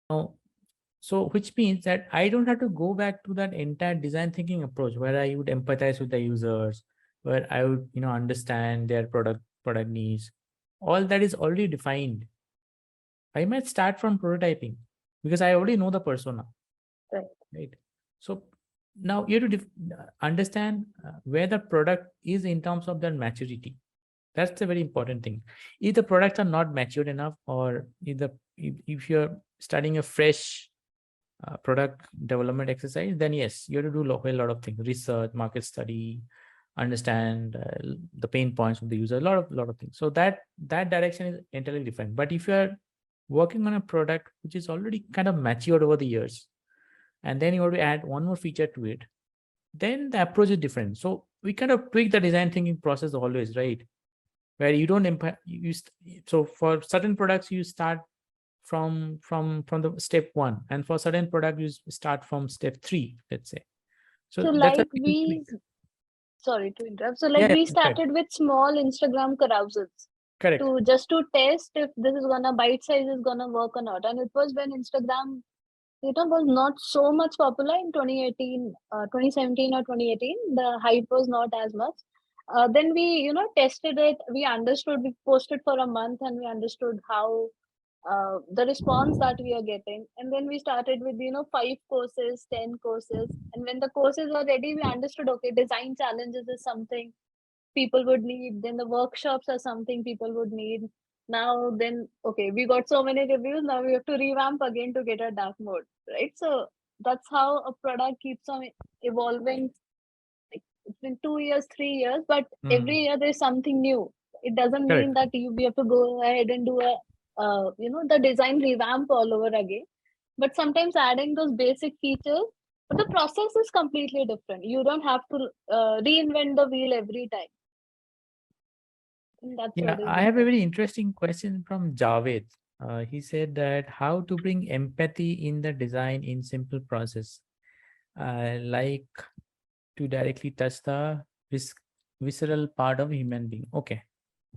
Now, so which means that I don't have to go back to that entire design thinking approach where I would empathize with the users, where I would understand their product needs. All that is already defined. I might start from prototyping because I already know the persona, Right. right? So now you have to understand where the product is in terms of their maturity. That's a very important thing. If the products are not matured enough, or if you're starting a fresh product development exercise, then yes, you have to do a lot of things: research, market study, understand the pain points of the user, a lot of things. So that direction is entirely different. But if you are working on a product which is already kind of matured over the years, and then you want to add one more feature to it, then the approach is different. So we kind of tweak the design thinking process always, right? Where you don't so for certain products you start from the step one, and for certain product you start from step three, let's say. So So that's a like little tweak. sorry to interrupt. So like Yeah, we correct. started with small Instagram carousels Correct. to just to test if this is gonna bite size is gonna work or not. And it was when Instagram, was not so much popular in 2018, 2017 or 2018. The hype was not as much. Then we, tested it. We understood. We posted for a month and we understood how the response that we are getting. And then we started with 5 courses, 10 courses, and when the courses were ready, we understood, okay, design challenges is something people would need, then the workshops are something people would need. Now then, okay, we got so many reviews, now we have to revamp again to get a dark mode, right? So that's how a product keeps on evolving. Like, it's been 2 years, 3 years, but every Mm, year there's something new. It doesn't mean correct. that we have to go ahead and do a the design revamp all over again. But sometimes adding those basic features, but the process is completely different. You don't have to reinvent the wheel every time. I think that's Yeah, what is I have a different. very interesting question from Javed. He said that how to bring empathy in the design in simple process, like to directly touch the vis- visceral part of human being. Okay,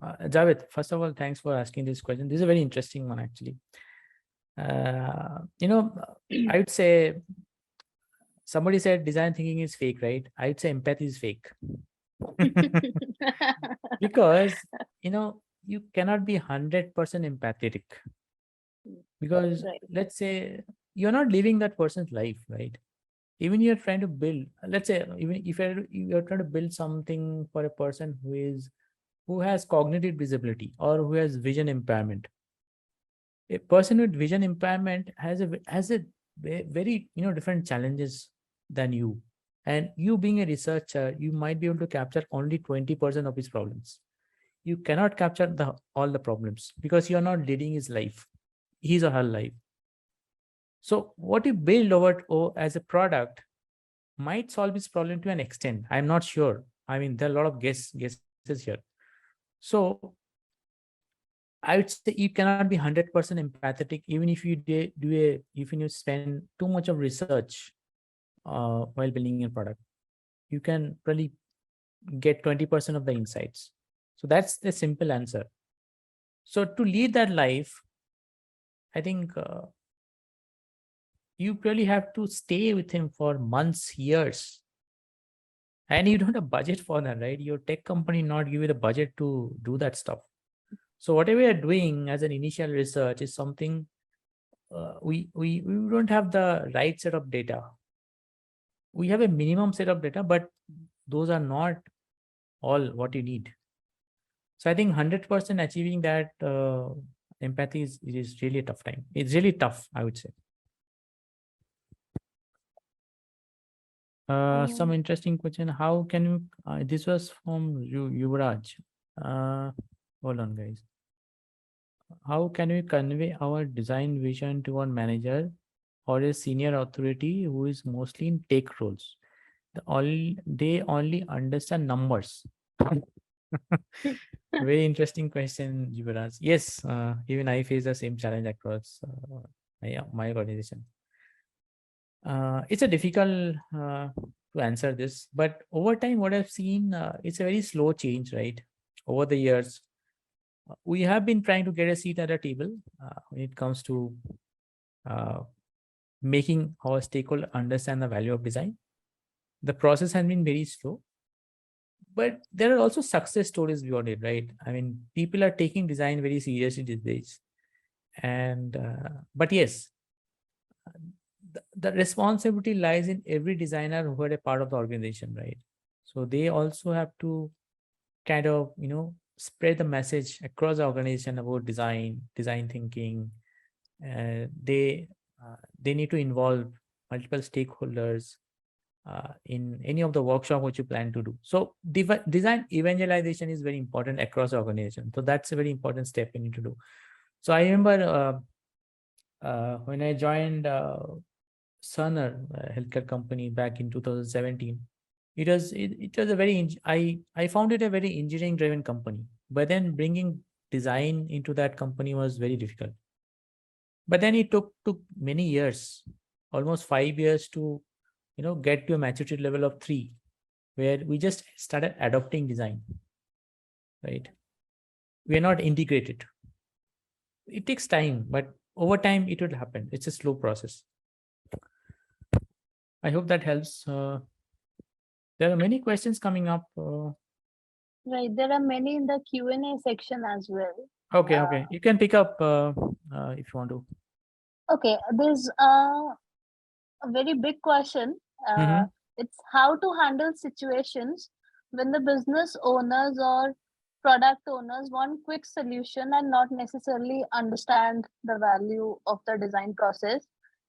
Javed, first of all, thanks for asking this question. This is a very interesting one, actually. You know, I would say somebody said design thinking is fake, right? I'd say empathy is fake. Because, you cannot be 100% empathetic, because Right. let's say you're not living that person's life, right? Even you're trying to build, let's say, even if you're trying to build something for a person who has cognitive disability or who has vision impairment. A person with vision impairment has a very different challenges than you. And you being a researcher, you might be able to capture only 20% of his problems. You cannot capture all the problems because you're not leading his life, his or her life. So what you build as a product might solve his problem to an extent. I'm not sure. I mean, there are a lot of guesses here. So I would say you cannot be 100% empathetic, even if you even you spend too much of research while building a product. You can probably get 20% of the insights. So that's the simple answer. So to lead that life, I think you really have to stay with him for months, years, and you don't have budget for that, right? Your tech company not give you the budget to do that stuff. So whatever you're doing as an initial research is something we don't have the right set of data. We have a minimum set of data, but those are not all what you need. So I think 100% achieving that empathy is really a tough time. It's really tough, I would say. Some Um, interesting question. How can you? This was from Yuvraj. Uh, Hold on, guys. How can we convey our design vision to one manager or a senior authority who is mostly in tech roles? They only understand numbers. Very interesting question, Yuvraj. Yes, even I face the same challenge across my organization. It's a difficult to answer this, but over time, what I've seen, it's a very slow change, right? Over the years, we have been trying to get a seat at a table when it comes to uh, making our stakeholder understand the value of design. The process has been very slow, but there are also success stories beyond it, right? I mean, people are taking design very seriously these days, and but yes, the responsibility lies in every designer who are a part of the organization, right? So they also have to kind of spread the message across the organization about design thinking. They need to involve multiple stakeholders in any of the workshop which you plan to do. So design evangelization is very important across the organization. So that's a very important step you need to do. So I remember when I joined Cerner, a healthcare company, back in 2017. It was a very I found it a very engineering driven company. But then bringing design into that company was very difficult. But then it took many years, almost 5 years, to get to a maturity level of 3, where we just started adopting design, right? We are not integrated. It takes time, but over time it will happen. It's a slow process. I hope that helps. There are many questions coming up. right. There are many in the Q&A section as well. Okay. You can pick up if you want to. Okay, there's a very big question. Mm-hmm. It's how to handle situations when the business owners or product owners want quick solution and not necessarily understand the value of the design process,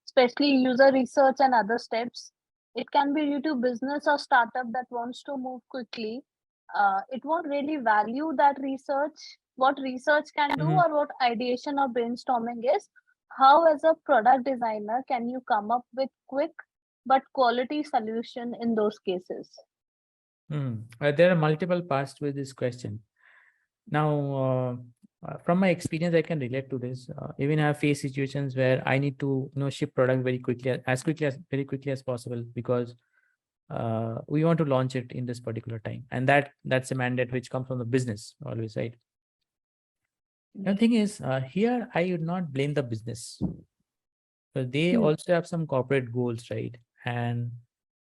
especially user research and other steps. It can be due to business or startup that wants to move quickly. It won't really value that research, what research can do, Mm-hmm. or what ideation or brainstorming is. How, as a product designer, can you come up with quick but quality solution in those cases? There are multiple parts with this question. Now, from my experience, I can relate to this. Even I have faced situations where I need to, ship product very quickly, very quickly as possible, because we want to launch it in this particular time, and that's a mandate which comes from the business always, right? The thing is, here I would not blame the business, because they Hmm. also have some corporate goals, right? And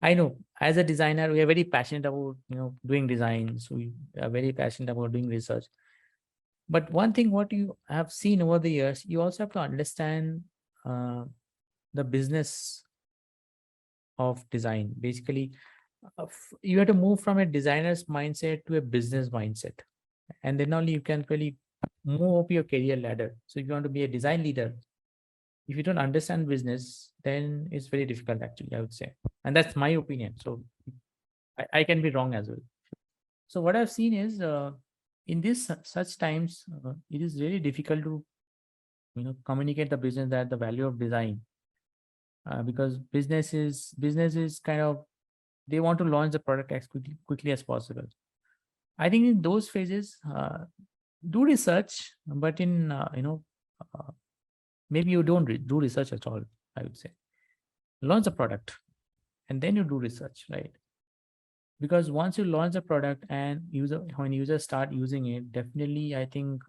I know as a designer, we are very passionate about doing designs. We are very passionate about doing research. But one thing what you have seen over the years, you also have to understand uh, the business of design. Basically, you have to move from a designer's mindset to a business mindset, and then only you can really move up your career ladder. So if you want to be a design leader, if you don't understand business, then it's very difficult, actually, I would say. And that's my opinion. So I can be wrong as well. So what I've seen is, in this such times, it is really difficult to communicate the business that the value of design, because business is kind of, they want to launch the product as quickly as possible. I think in those phases, do research, but in uh, maybe you don't do research at all, I would say. Launch the product and then you do research, right? Because once you launch the product and when users start using it, definitely I think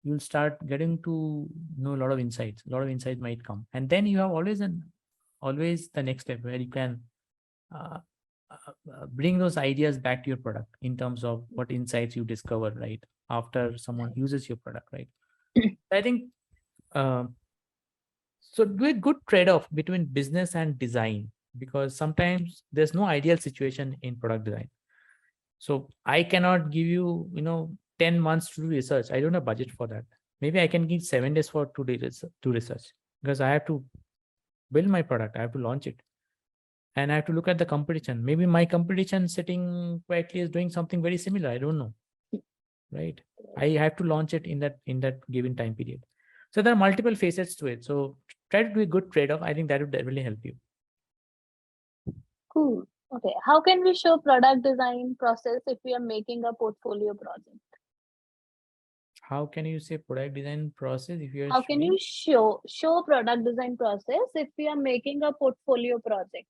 you'll start getting to know a lot of insights. A lot of insights might come, and then you have always the next step where you can uh, bring those ideas back to your product in terms of what insights you discover, right, after someone uses your product, right? I think uh, so do a good trade-off between business and design, because sometimes there's no ideal situation in product design. So I cannot give you 10 months to do research. I don't have budget for that. Maybe I can give 7 days for 2 days to research, because I have to build my product, I have to launch it, and I have to look at the competition. Maybe my competition sitting quietly is doing something very similar. I don't know, right? I have to launch it in that given time period. So there are multiple facets to it. So try to do a good trade-off. I think that would definitely help you. Cool. Okay. How can we show product design process if we are making a portfolio project? How can you say product design process if you are How can you showing show product design process if we are making a portfolio project?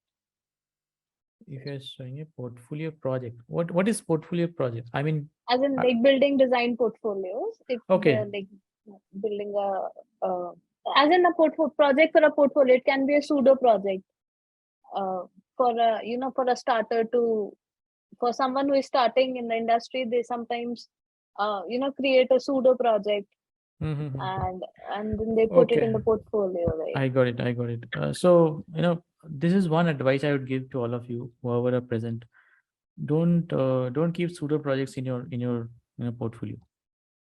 if you're showing a portfolio project? What is portfolio project? I mean, As in, uh, like, building design portfolios. If they're okay. like building as in a portfolio project for a portfolio, it can be a pseudo project. Uh, for a for a starter to for someone who is starting in the industry, they sometimes create a pseudo project, Mm-hmm. and then they put it Okay, in the portfolio, right? I got it. So this is one advice I would give to all of you, whoever are present. Don't keep pseudo projects in your portfolio.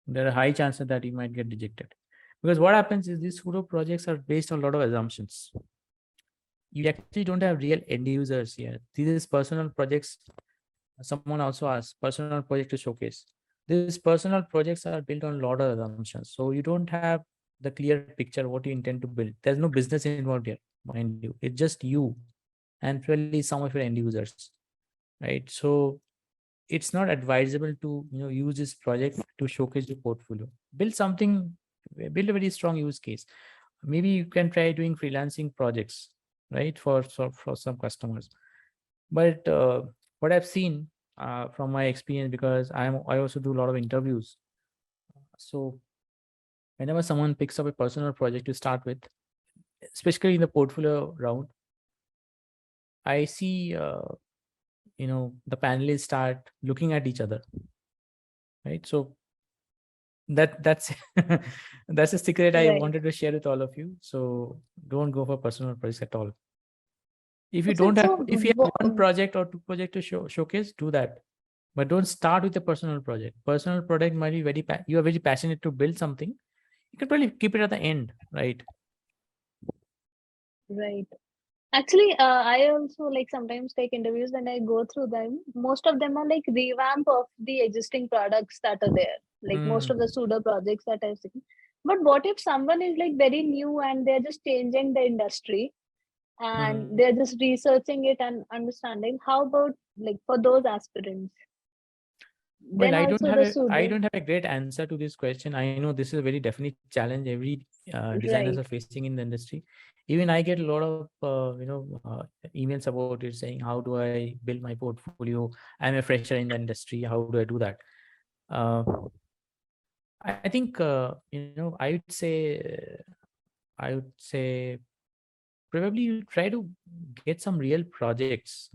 There are high chances that you might get rejected, because what happens is these pseudo projects are based on a lot of assumptions. You actually don't have real end users here. These is personal projects. Someone also asked personal project to showcase. These personal projects are built on a lot of assumptions, so you don't have the clear picture what you intend to build. There's no business involved here, mind you. It's just you and probably some of your end users, right? So it's not advisable to use this project to showcase your portfolio. Build a very strong use case. Maybe you can try doing freelancing projects, right, for some customers. But what I've seen from my experience, because I also do a lot of interviews. So whenever someone picks up a personal project to start with, especially in the portfolio round, I see the panelists start looking at each other, right? So that's that's a secret I Right. wanted to share with all of you. So don't go for personal projects at all. If you So, don't have, so if you have one project or two project to showcase, do that. But don't start with a personal project. Personal project might be very, you are very passionate to build something. You can probably keep it at the end, right? right. Actually, I also like sometimes take interviews and I go through them. Most of them are like revamp of the existing products that are there, like most of the Mm, pseudo projects that I've seen. But what if someone is like very new and they're just changing the industry and mm. they're just researching it and understanding? How about like for those aspirants? Well, Then also the I pseudo, don't have a great answer to this question. I know this is a very definite challenge every designers right? are facing in the industry. Even I get a lot of emails about it saying, how do I build my portfolio? I'm a fresher in the industry. How do I do that? Uh, I think I would say probably you try to get some real projects.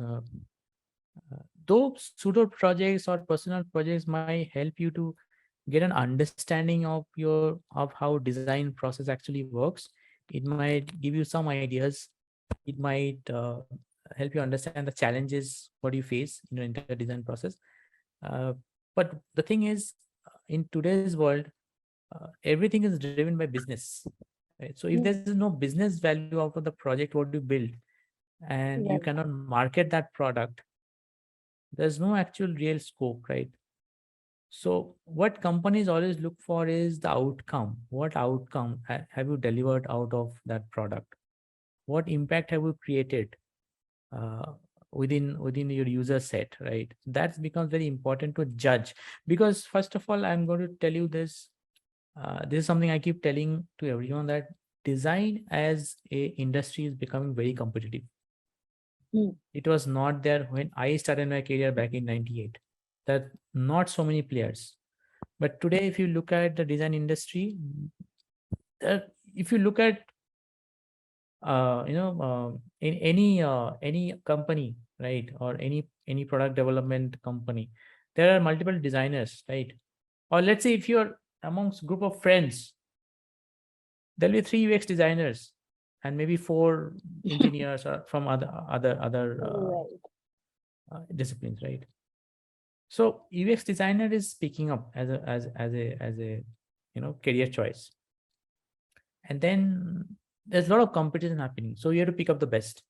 Though pseudo projects or personal projects might help you to get an understanding of how design process actually works. It might give you some ideas. It might help you understand the challenges what you face in your entire design process. uh, but the thing is, in today's world, everything is driven by business, right? So if Mm, there's no business value out of the project what you build, and you right. cannot market that product, there's no actual real scope, right? So what companies always look for is the outcome. What outcome have you delivered out of that product? What impact have you created uh, within your user set, right? That becomes very important to judge. Because first of all, I'm going to tell you this. This is something I keep telling to everyone, that design as a industry is becoming very competitive. Mm, It was not there when I started my career back in 98. That not so many players. But today, if you look at the design industry, if you look at in any company, right, or any product development company, there are multiple designers, right? Or let's say if you're amongst group of friends, there'll be three UX designers and maybe four engineers or from right. disciplines, right? So UX designer is picking up as a career choice. And then there's a lot of competition happening, so you have to pick up the best,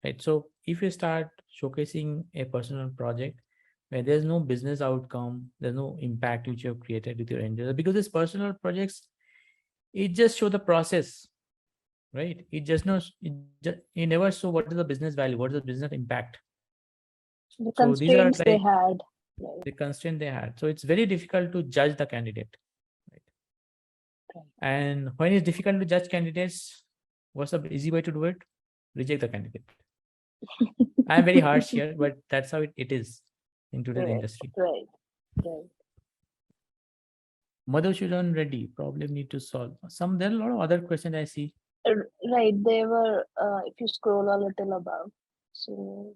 right? So if you start showcasing a personal project where there's no business outcome, there's no impact which you have created with your end user, because these personal projects, it just show the process, right? It never show what is the business value, what is the business impact. The So these are constraints they like had. Right. the constraint they had. So it's very difficult to judge the candidate, right? And when it's difficult to judge candidates, what's the easy way to do it? Reject the candidate. I'm very harsh here, but that's how it is in today's Right. industry. Right. Right. Madhusudan Reddy, problem need to solve. There are a lot of other questions I see. Right, they were, if you scroll a little above. So,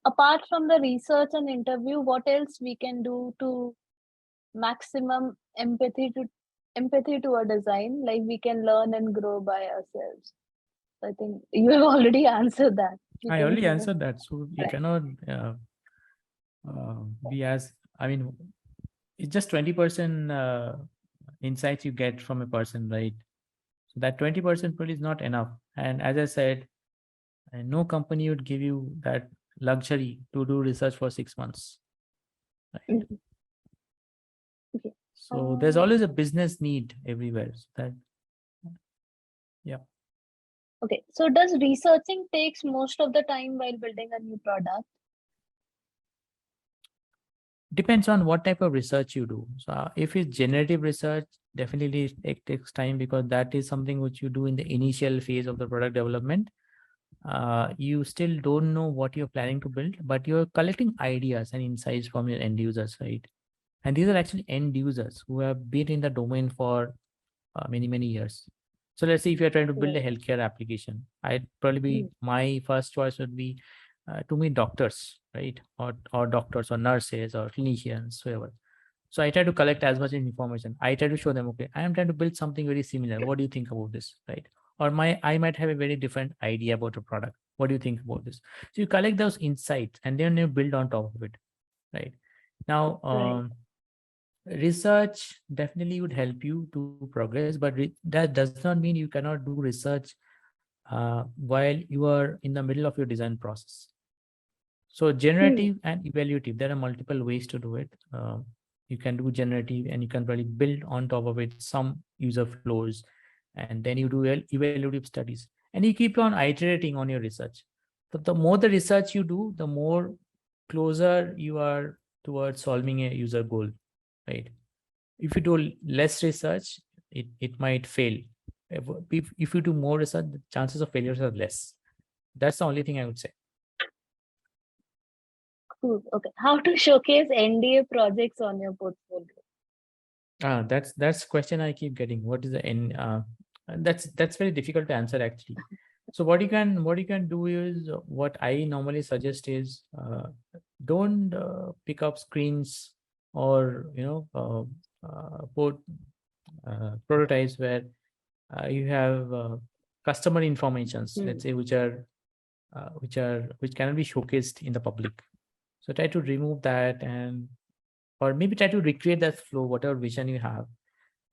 apart from the research and interview, what else we can do to maximum empathy to a design? Like we can learn and grow by ourselves. I think you have already answered that. You I can already go. answered that. So you Right. cannot be as, I mean, it's just 20% insights you get from a person, right? So that 20% probably is not enough. And as I said, no company would give you that luxury to do research for 6 months, right? Mhm. Okay. So there's always a business need everywhere. So that, yeah. Okay. So does researching takes most of the time while building a new product? Depends on what type of research you do. So if it's generative research, definitely it takes time, because that is something which you do in the initial phase of the product development. You still don't know what you're planning to build, but you're collecting ideas and insights from your end users, right? And these are actually end users who have been in the domain for many years. So let's say if you're trying to build a Right. healthcare application, I'd probably be Mm, my first choice would be to meet doctors, right? Or doctors or nurses or clinicians, whoever. So I try to collect as much information. I try to show them, okay, I am trying to build something very similar. What do you think about this, right? Or I might have a very different idea about a product. What do you think about this? So you collect those insights and then you build on top of it, right? Now, Right. research definitely would help you to progress, but that does not mean you cannot do research while you are in the middle of your design process. So Hmm. generative and evaluative, there are multiple ways to do it. You can do generative and you can probably build on top of it some user flows, and then you do evaluative studies, and you keep on iterating on your research. But the more the research you do, the more closer you are towards solving a user goal, right? If you do less research, it might fail. If you do more research, the chances of failures are less. That's the only thing I would say. Cool. Okay. How to showcase NDA projects on your portfolio? That's question I keep getting. What is the N? And that's very difficult to answer actually. So what you can do is what I normally suggest is don't pick up screens or put prototypes where you have customer informations, Hmm. let's say, which cannot be showcased in the public. So try to remove that, and or maybe try to recreate that flow, whatever vision you have,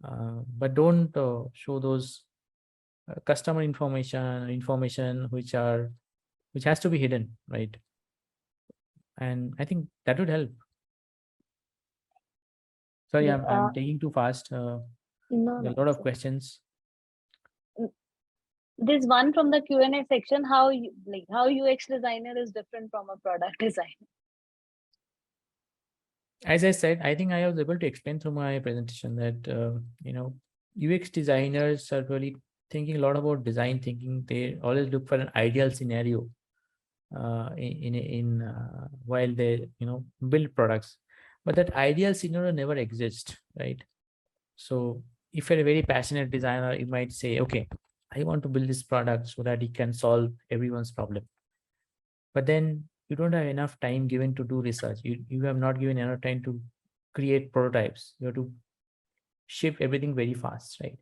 but don't show those customer information which has to be hidden, right? And I think that would help. Sorry, Yeah. I'm taking too fast. No, There are no. a lot of So, questions. this one from the Q&A section, how UX designer is different from a product designer. As I said, I think I was able to explain through my presentation that UX designers are really thinking a lot about design thinking. They always look for an ideal scenario in while they build products, but that ideal scenario never exists, right? So if you're a very passionate designer, you might say, okay, I want to build this product so that it can solve everyone's problem. But then you don't have enough time given to do research. You have not given enough time to create prototypes. You have to ship everything very fast, right?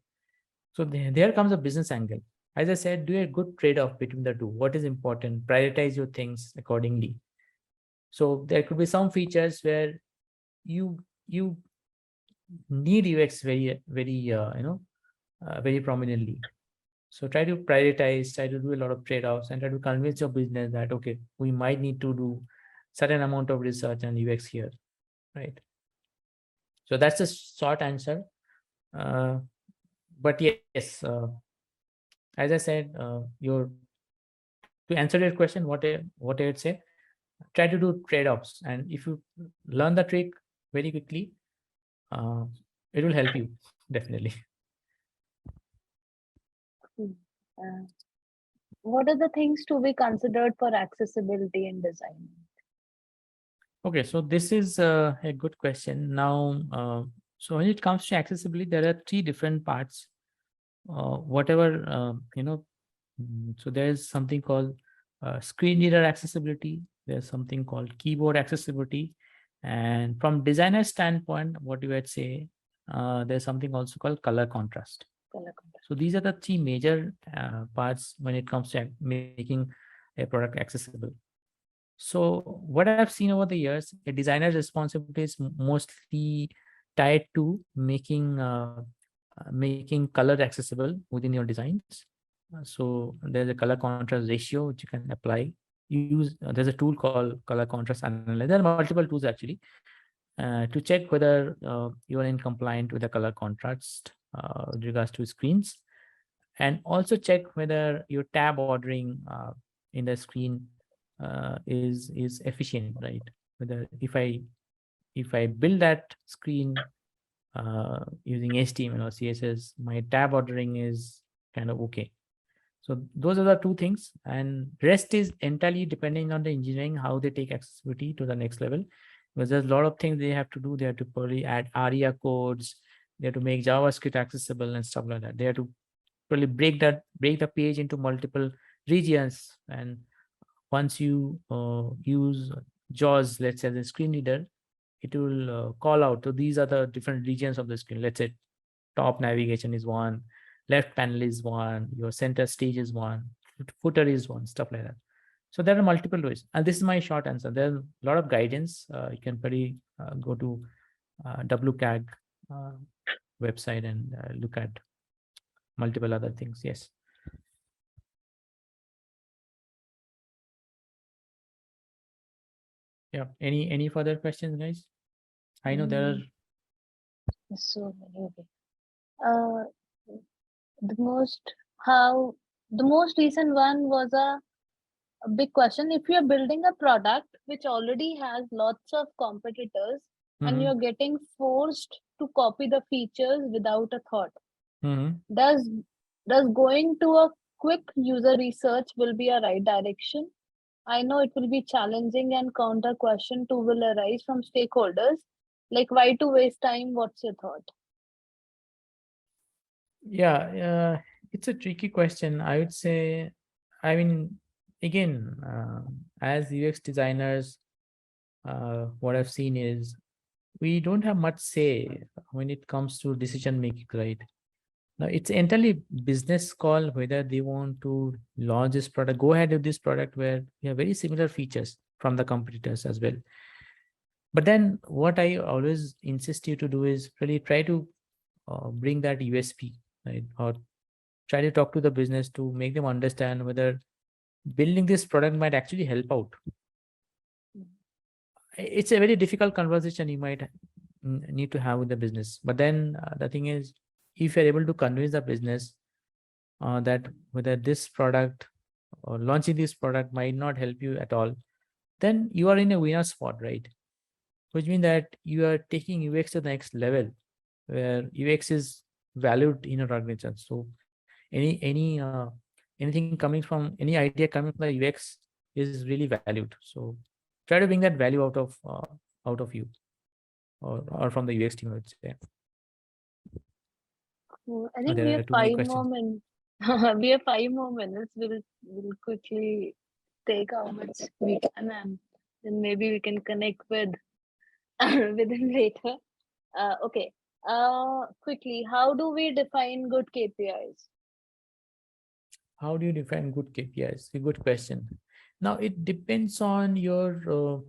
So there comes a business angle. As I said, do a good trade-off between the two. What is important? Prioritize your things accordingly. So there could be some features where you need UX very prominently. So try to prioritize, try to do a lot of trade-offs, and try to convince your business that okay, we might need to do certain amount of research and UX here, right? So that's a short answer. Uh, but yes, as I said, your to answer your question, what I would say, try to do trade-offs, and if you learn the trick very quickly, uh, it will help you definitely. Hmm. Uh, what are the things to be considered for accessibility in design? Okay, so this is a good question. Now, so when it comes to accessibility, there are three different parts. Whatever so there is something called screen reader accessibility. There's something called keyboard accessibility, and from designer standpoint, what you would say, there's something also called color contrast. Color contrast. So these are the three major parts when it comes to making a product accessible. So what I've seen over the years, a designer's responsibility is mostly tied to making color accessible within your designs. So there's a color contrast ratio which you can apply. There's a tool called color contrast analyzer. There are multiple tools actually to check whether you are in compliant with the color contrast with regards to screens, and also check whether your tab ordering in the screen is efficient, right? Whether if I build that screen using HTML or CSS, my tab ordering is kind of okay. So those are the two things, and rest is entirely depending on the engineering how they take accessibility to the next level. Because there's a lot of things they have to do. They have to probably add ARIA codes. They have to make JavaScript accessible and stuff like that. They have to probably break the page into multiple regions, and once you use JAWS, let's say, as a screen reader, it will call out. So these are the different regions of the screen. Let's say top navigation is one, left panel is one, your center stage is one, footer is one, stuff like that. So there are multiple ways. And this is my short answer. There's a lot of guidance. You can pretty go to WCAG website and look at multiple other things. Yes. Yeah. Any further questions, guys? I know there are. So many. Okay. Uh, the most how the most recent one was a big question. If you're building a product which already has lots of competitors and Mhm, you're getting forced to copy the features without a thought, mhm. does does going to a quick user research will be a right direction? I know it will be challenging and counter question too will arise from stakeholders. Like why to waste time? What's your thought? Yeah, it's a tricky question. I would say, I mean, again, as UX designers, what I've seen is we don't have much say when it comes to decision making, right? Now, it's entirely business call whether they want to launch this product, go ahead with this product where we have very similar features from the competitors as well. But then what I always insist you to do is really try to bring that USP, right? Or try to talk to the business to make them understand whether building this product might actually help out. It's a very difficult conversation you might need to have with the business. But then the thing is, if you're able to convince the business that whether this product or launching this product might not help you at all, then you are in a winner spot, right? Which means that you are taking UX to the next level where UX is valued in your organization. So anything coming from any idea coming from the UX is really valued. So try to bring that value out of you or from the UX team, I would say. I Oh, think we there have are too many 5 more questions. minutes. We have 5 more minutes. We'll quickly take how much we can, and then maybe we can connect with with him later. Okay. Quickly, how do we define good KPIs? How do you define good KPIs? A good question. Now it depends on your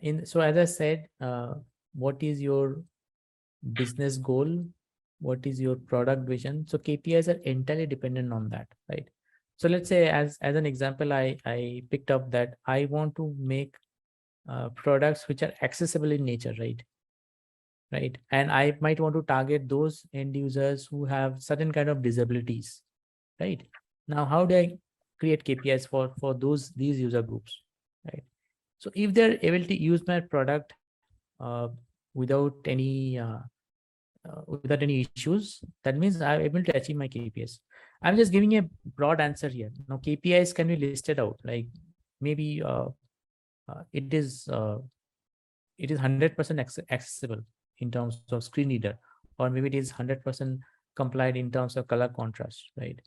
in. So as I said, what is your business goal? What is your product vision? So KPIs are entirely dependent on that, right? So let's say as an example, I picked up that I want to make products which are accessible in nature, right? And I might want to target those end users who have certain kind of disabilities, right? Now, how do I create KPIs for these user groups, right? So if they're able to use my product without any issues, that means I'm able to achieve my KPIs. I'm just giving a broad answer here. Now, KPIs can be listed out, like maybe it is 100% accessible in terms of screen reader, or maybe it is 100% complied in terms of color contrast, right?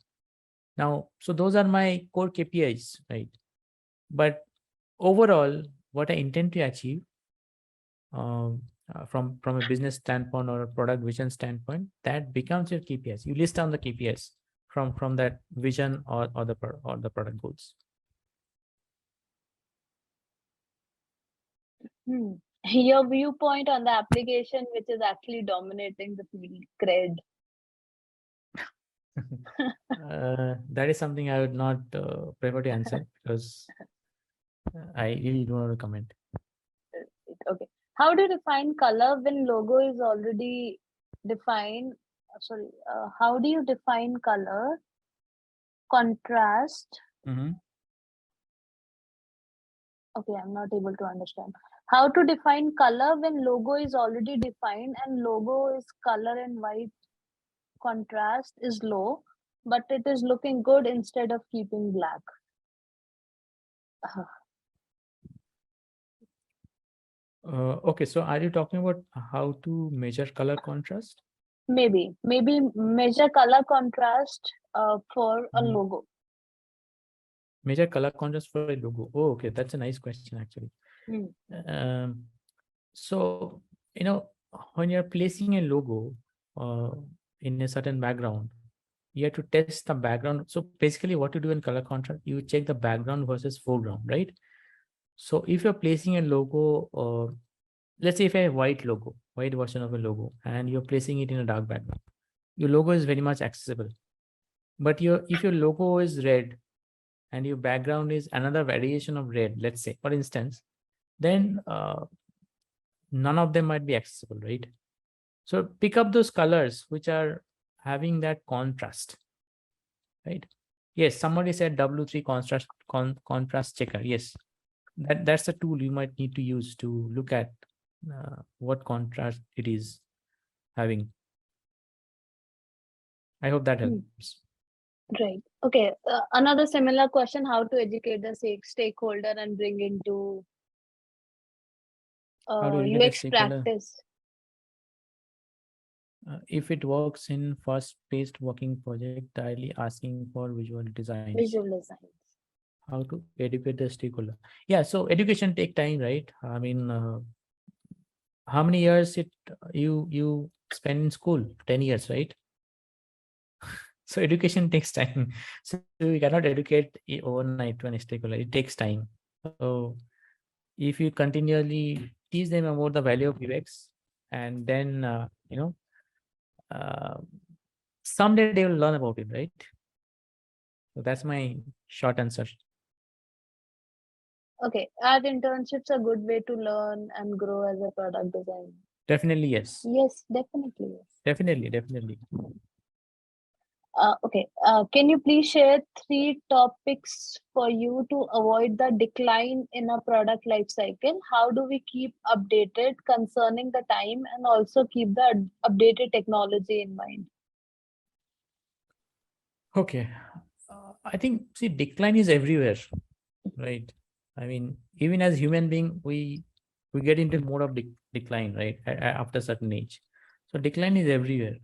Now, so those are my core KPIs, right? But overall, what I intend to achieve from a business standpoint or a product vision standpoint, that becomes your KPIs. You list down the KPIs from that vision or the product goals. Hmm. Your viewpoint on the application, which is actually dominating the field, cred. That is something I would not prefer to answer because I really don't want to comment. Okay. How do you define color when logo is already defined? Sorry. How do you define color, contrast? Mm-hmm. Okay, I'm not able to understand. How to define color when logo is already defined and logo is color and white contrast is low, but it is looking good instead of keeping black. Okay, so are you talking about how to measure color contrast? Maybe measure color contrast for a Mhm. logo. Major color contrast for a logo. Oh, okay, that's a nice question actually. Hmm. Um, so when you're placing a logo uh, in a certain background, you have to test the background. So basically, what you do in color contrast, you check the background versus foreground, right? So if you're placing a logo, let's say if I have white logo, white version of a logo, and you're placing it in a dark background, your logo is very much accessible. But if your logo is red and your background is another variation of red, let's say, for instance, then none of them might be accessible, right? So pick up those colors which are having that contrast, right? Yes, somebody said W3 contrast checker. Yes, that's a tool you might need to use to look at what contrast it is having. I hope that Hmm. helps. Right. Okay. Another similar question: how to educate the stakeholder and bring into How to educate a UX stakeholder? practice? If it works in fast-paced working project, directly asking for visual designs. Visual designs. How to educate the stakeholder? Yeah, so education take time, right? I mean, how many years you spend in school? 10 years, right? So education takes time. So you cannot educate overnight to an stakeholder. It takes time. So if you continually teach them about the value of UX, and then uh, someday they will learn about it, right? So that's my short answer. Okay. Are internships a good way to learn and grow as a product designer? Definitely yes. Yes, definitely yes. Definitely. Okay. Can you please share three topics for you to avoid the decline in a product life cycle? How do we keep updated concerning the time and also keep the updated technology in mind? Okay. I think, see, decline is everywhere, right? I mean, even as human being, we get into mode of decline, right? After a certain age. So decline is everywhere.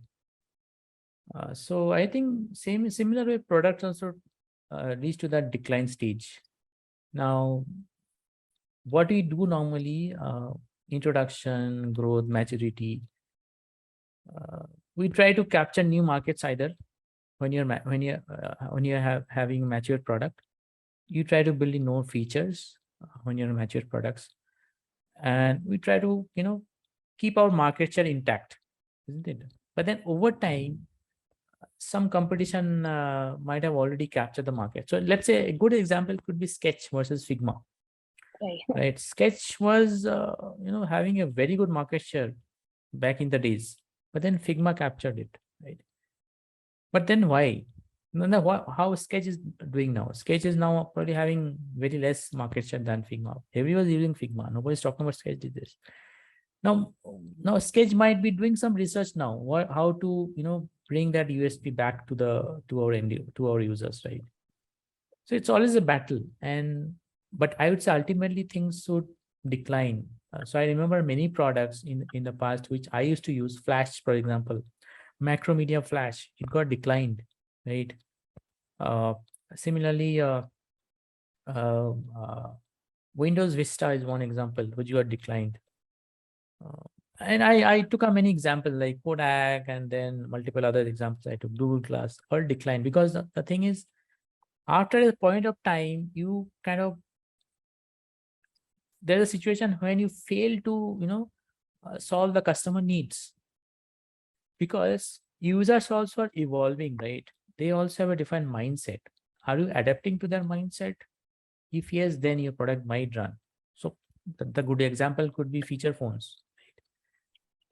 So I think similar way products also reach to that decline stage. Now, what we do normally, introduction, growth, maturity, uh, we try to capture new markets either when you're having a mature product. You try to build in more features when you're mature products, and we try to keep our market share intact, isn't it? But then over time, some competition might have already captured the market. So let's say a good example could be Sketch versus Figma, Right. right? Sketch was having a very good market share back in the days, but then Figma captured it, right? But then why? No, how Sketch is doing now? Sketch is now probably having very less market share than Figma. Everyone's using Figma. Nobody's talking about Sketch did this. Now, now Sketch might be doing some research now. How to bring that USP back to our to our users, right? So it's always a battle, and but I would say ultimately things should decline. So I remember many products in the past which I used to use, Flash, for example, Macromedia Flash. It got declined, right? Uh, Similarly, uh, uh, Windows Vista is one example which got declined. Uh, and I took a many examples like Kodak and then multiple other examples I took, Google Glass, all declined because the thing is, after a point of time, you kind of there's a situation when you fail to solve the customer needs, because users also are evolving, right? They also have a different mindset. Are you adapting to their mindset? If yes, then your product might run. So the good example could be feature phones,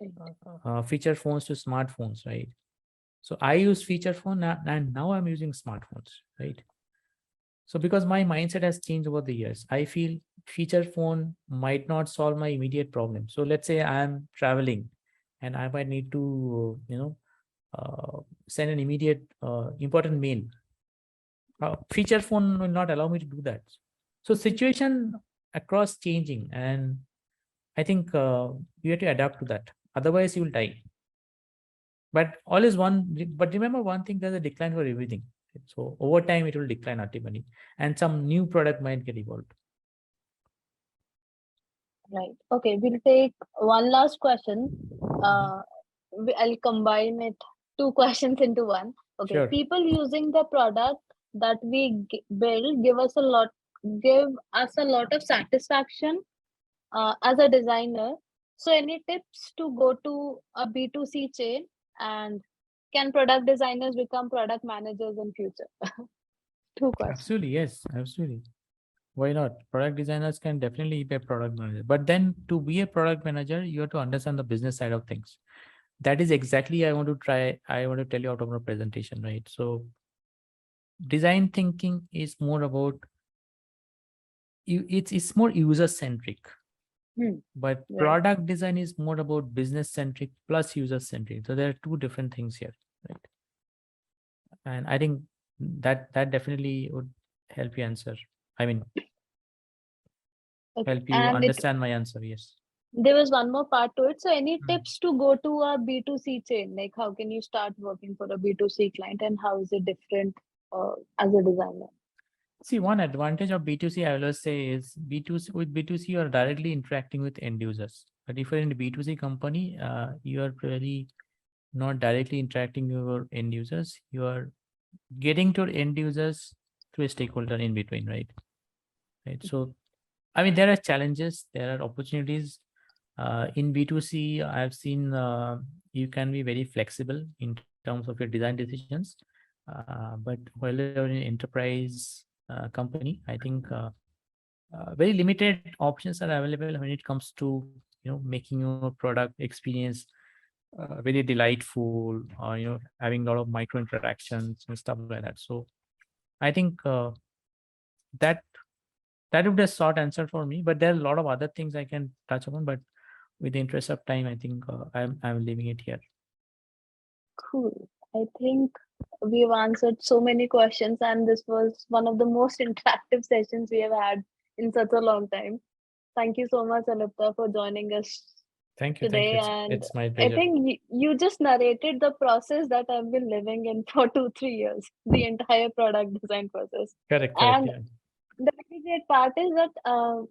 Right. feature phones to smartphones, right? So I use feature phone and now I'm using smartphones, right? So because my mindset has changed over the years, I feel feature phone might not solve my immediate problem. So let's say I'm traveling and I might need to, send an immediate important mail. Feature phone will not allow me to do that. So situation across changing, and I think you have to adapt to that. Otherwise, you will die. But all is one. But remember one thing: there's a decline for everything. So over time, it will decline ultimately, and some new product might get evolved. Right. Okay, we'll take one last question. Mhm. I'll combine it two questions into one. Okay, Sure. people using the product that we build give us a lot of satisfaction as a designer. So, any tips to go to a B2C chain, and can product designers become product managers in future? Two questions. Absolutely, yes, absolutely. Why not? Product designers can definitely be a product manager. But then to be a product manager, you have to understand the business side of things. That is exactly I want to tell you out of my presentation, right? So design thinking is more about it's more user centric, Hmm. but Right. product design is more about business centric plus user centric. So there are two different things here, right? And I think that definitely would help you answer. I mean, Okay. help you And it understand my answer. Yes. there was one more part to it. So, any Mm. tips to go to a B2C chain? Like, how can you start working for a B2C client, and how is it different as a designer? See, one advantage of B2C, I will always say, is B2C. With B2C, you are directly interacting with end users. But if you're in a B2C company, you are really not directly interacting with your end users. You are getting to end users through a stakeholder in between, right? Right. So, I mean, there are challenges, there are opportunities. In B2C, I've seen you can be very flexible in terms of your design decisions. But while you're in enterprise company, I think very limited options are available when it comes to making your product experience very delightful, or having a lot of micro interactions and stuff like that. So I think that that would be a short answer for me, but there are a lot of other things I can touch upon, but with the interest of time, I think I'm leaving it here. Cool. I think we've answered so many questions, and this was one of the most interactive sessions we have had in such a long time. Thank you so much, Alipta, for joining us Thank you, thank today. you. And It's my I pleasure. think you just narrated the process that I've been living in for 2 3 years, the entire product design process. Correct, correct. And Yeah, the really great part is that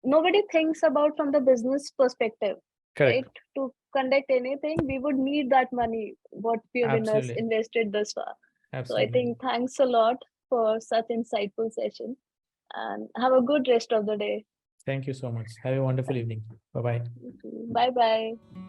nobody thinks about from the business perspective, correct. right? To conduct anything, we would need that money what we have Absolutely, invested thus far. So I absolutely. think thanks a lot for such insightful session, and have a good rest of the day. Thank you so much. Have a wonderful evening. Bye bye. Bye bye.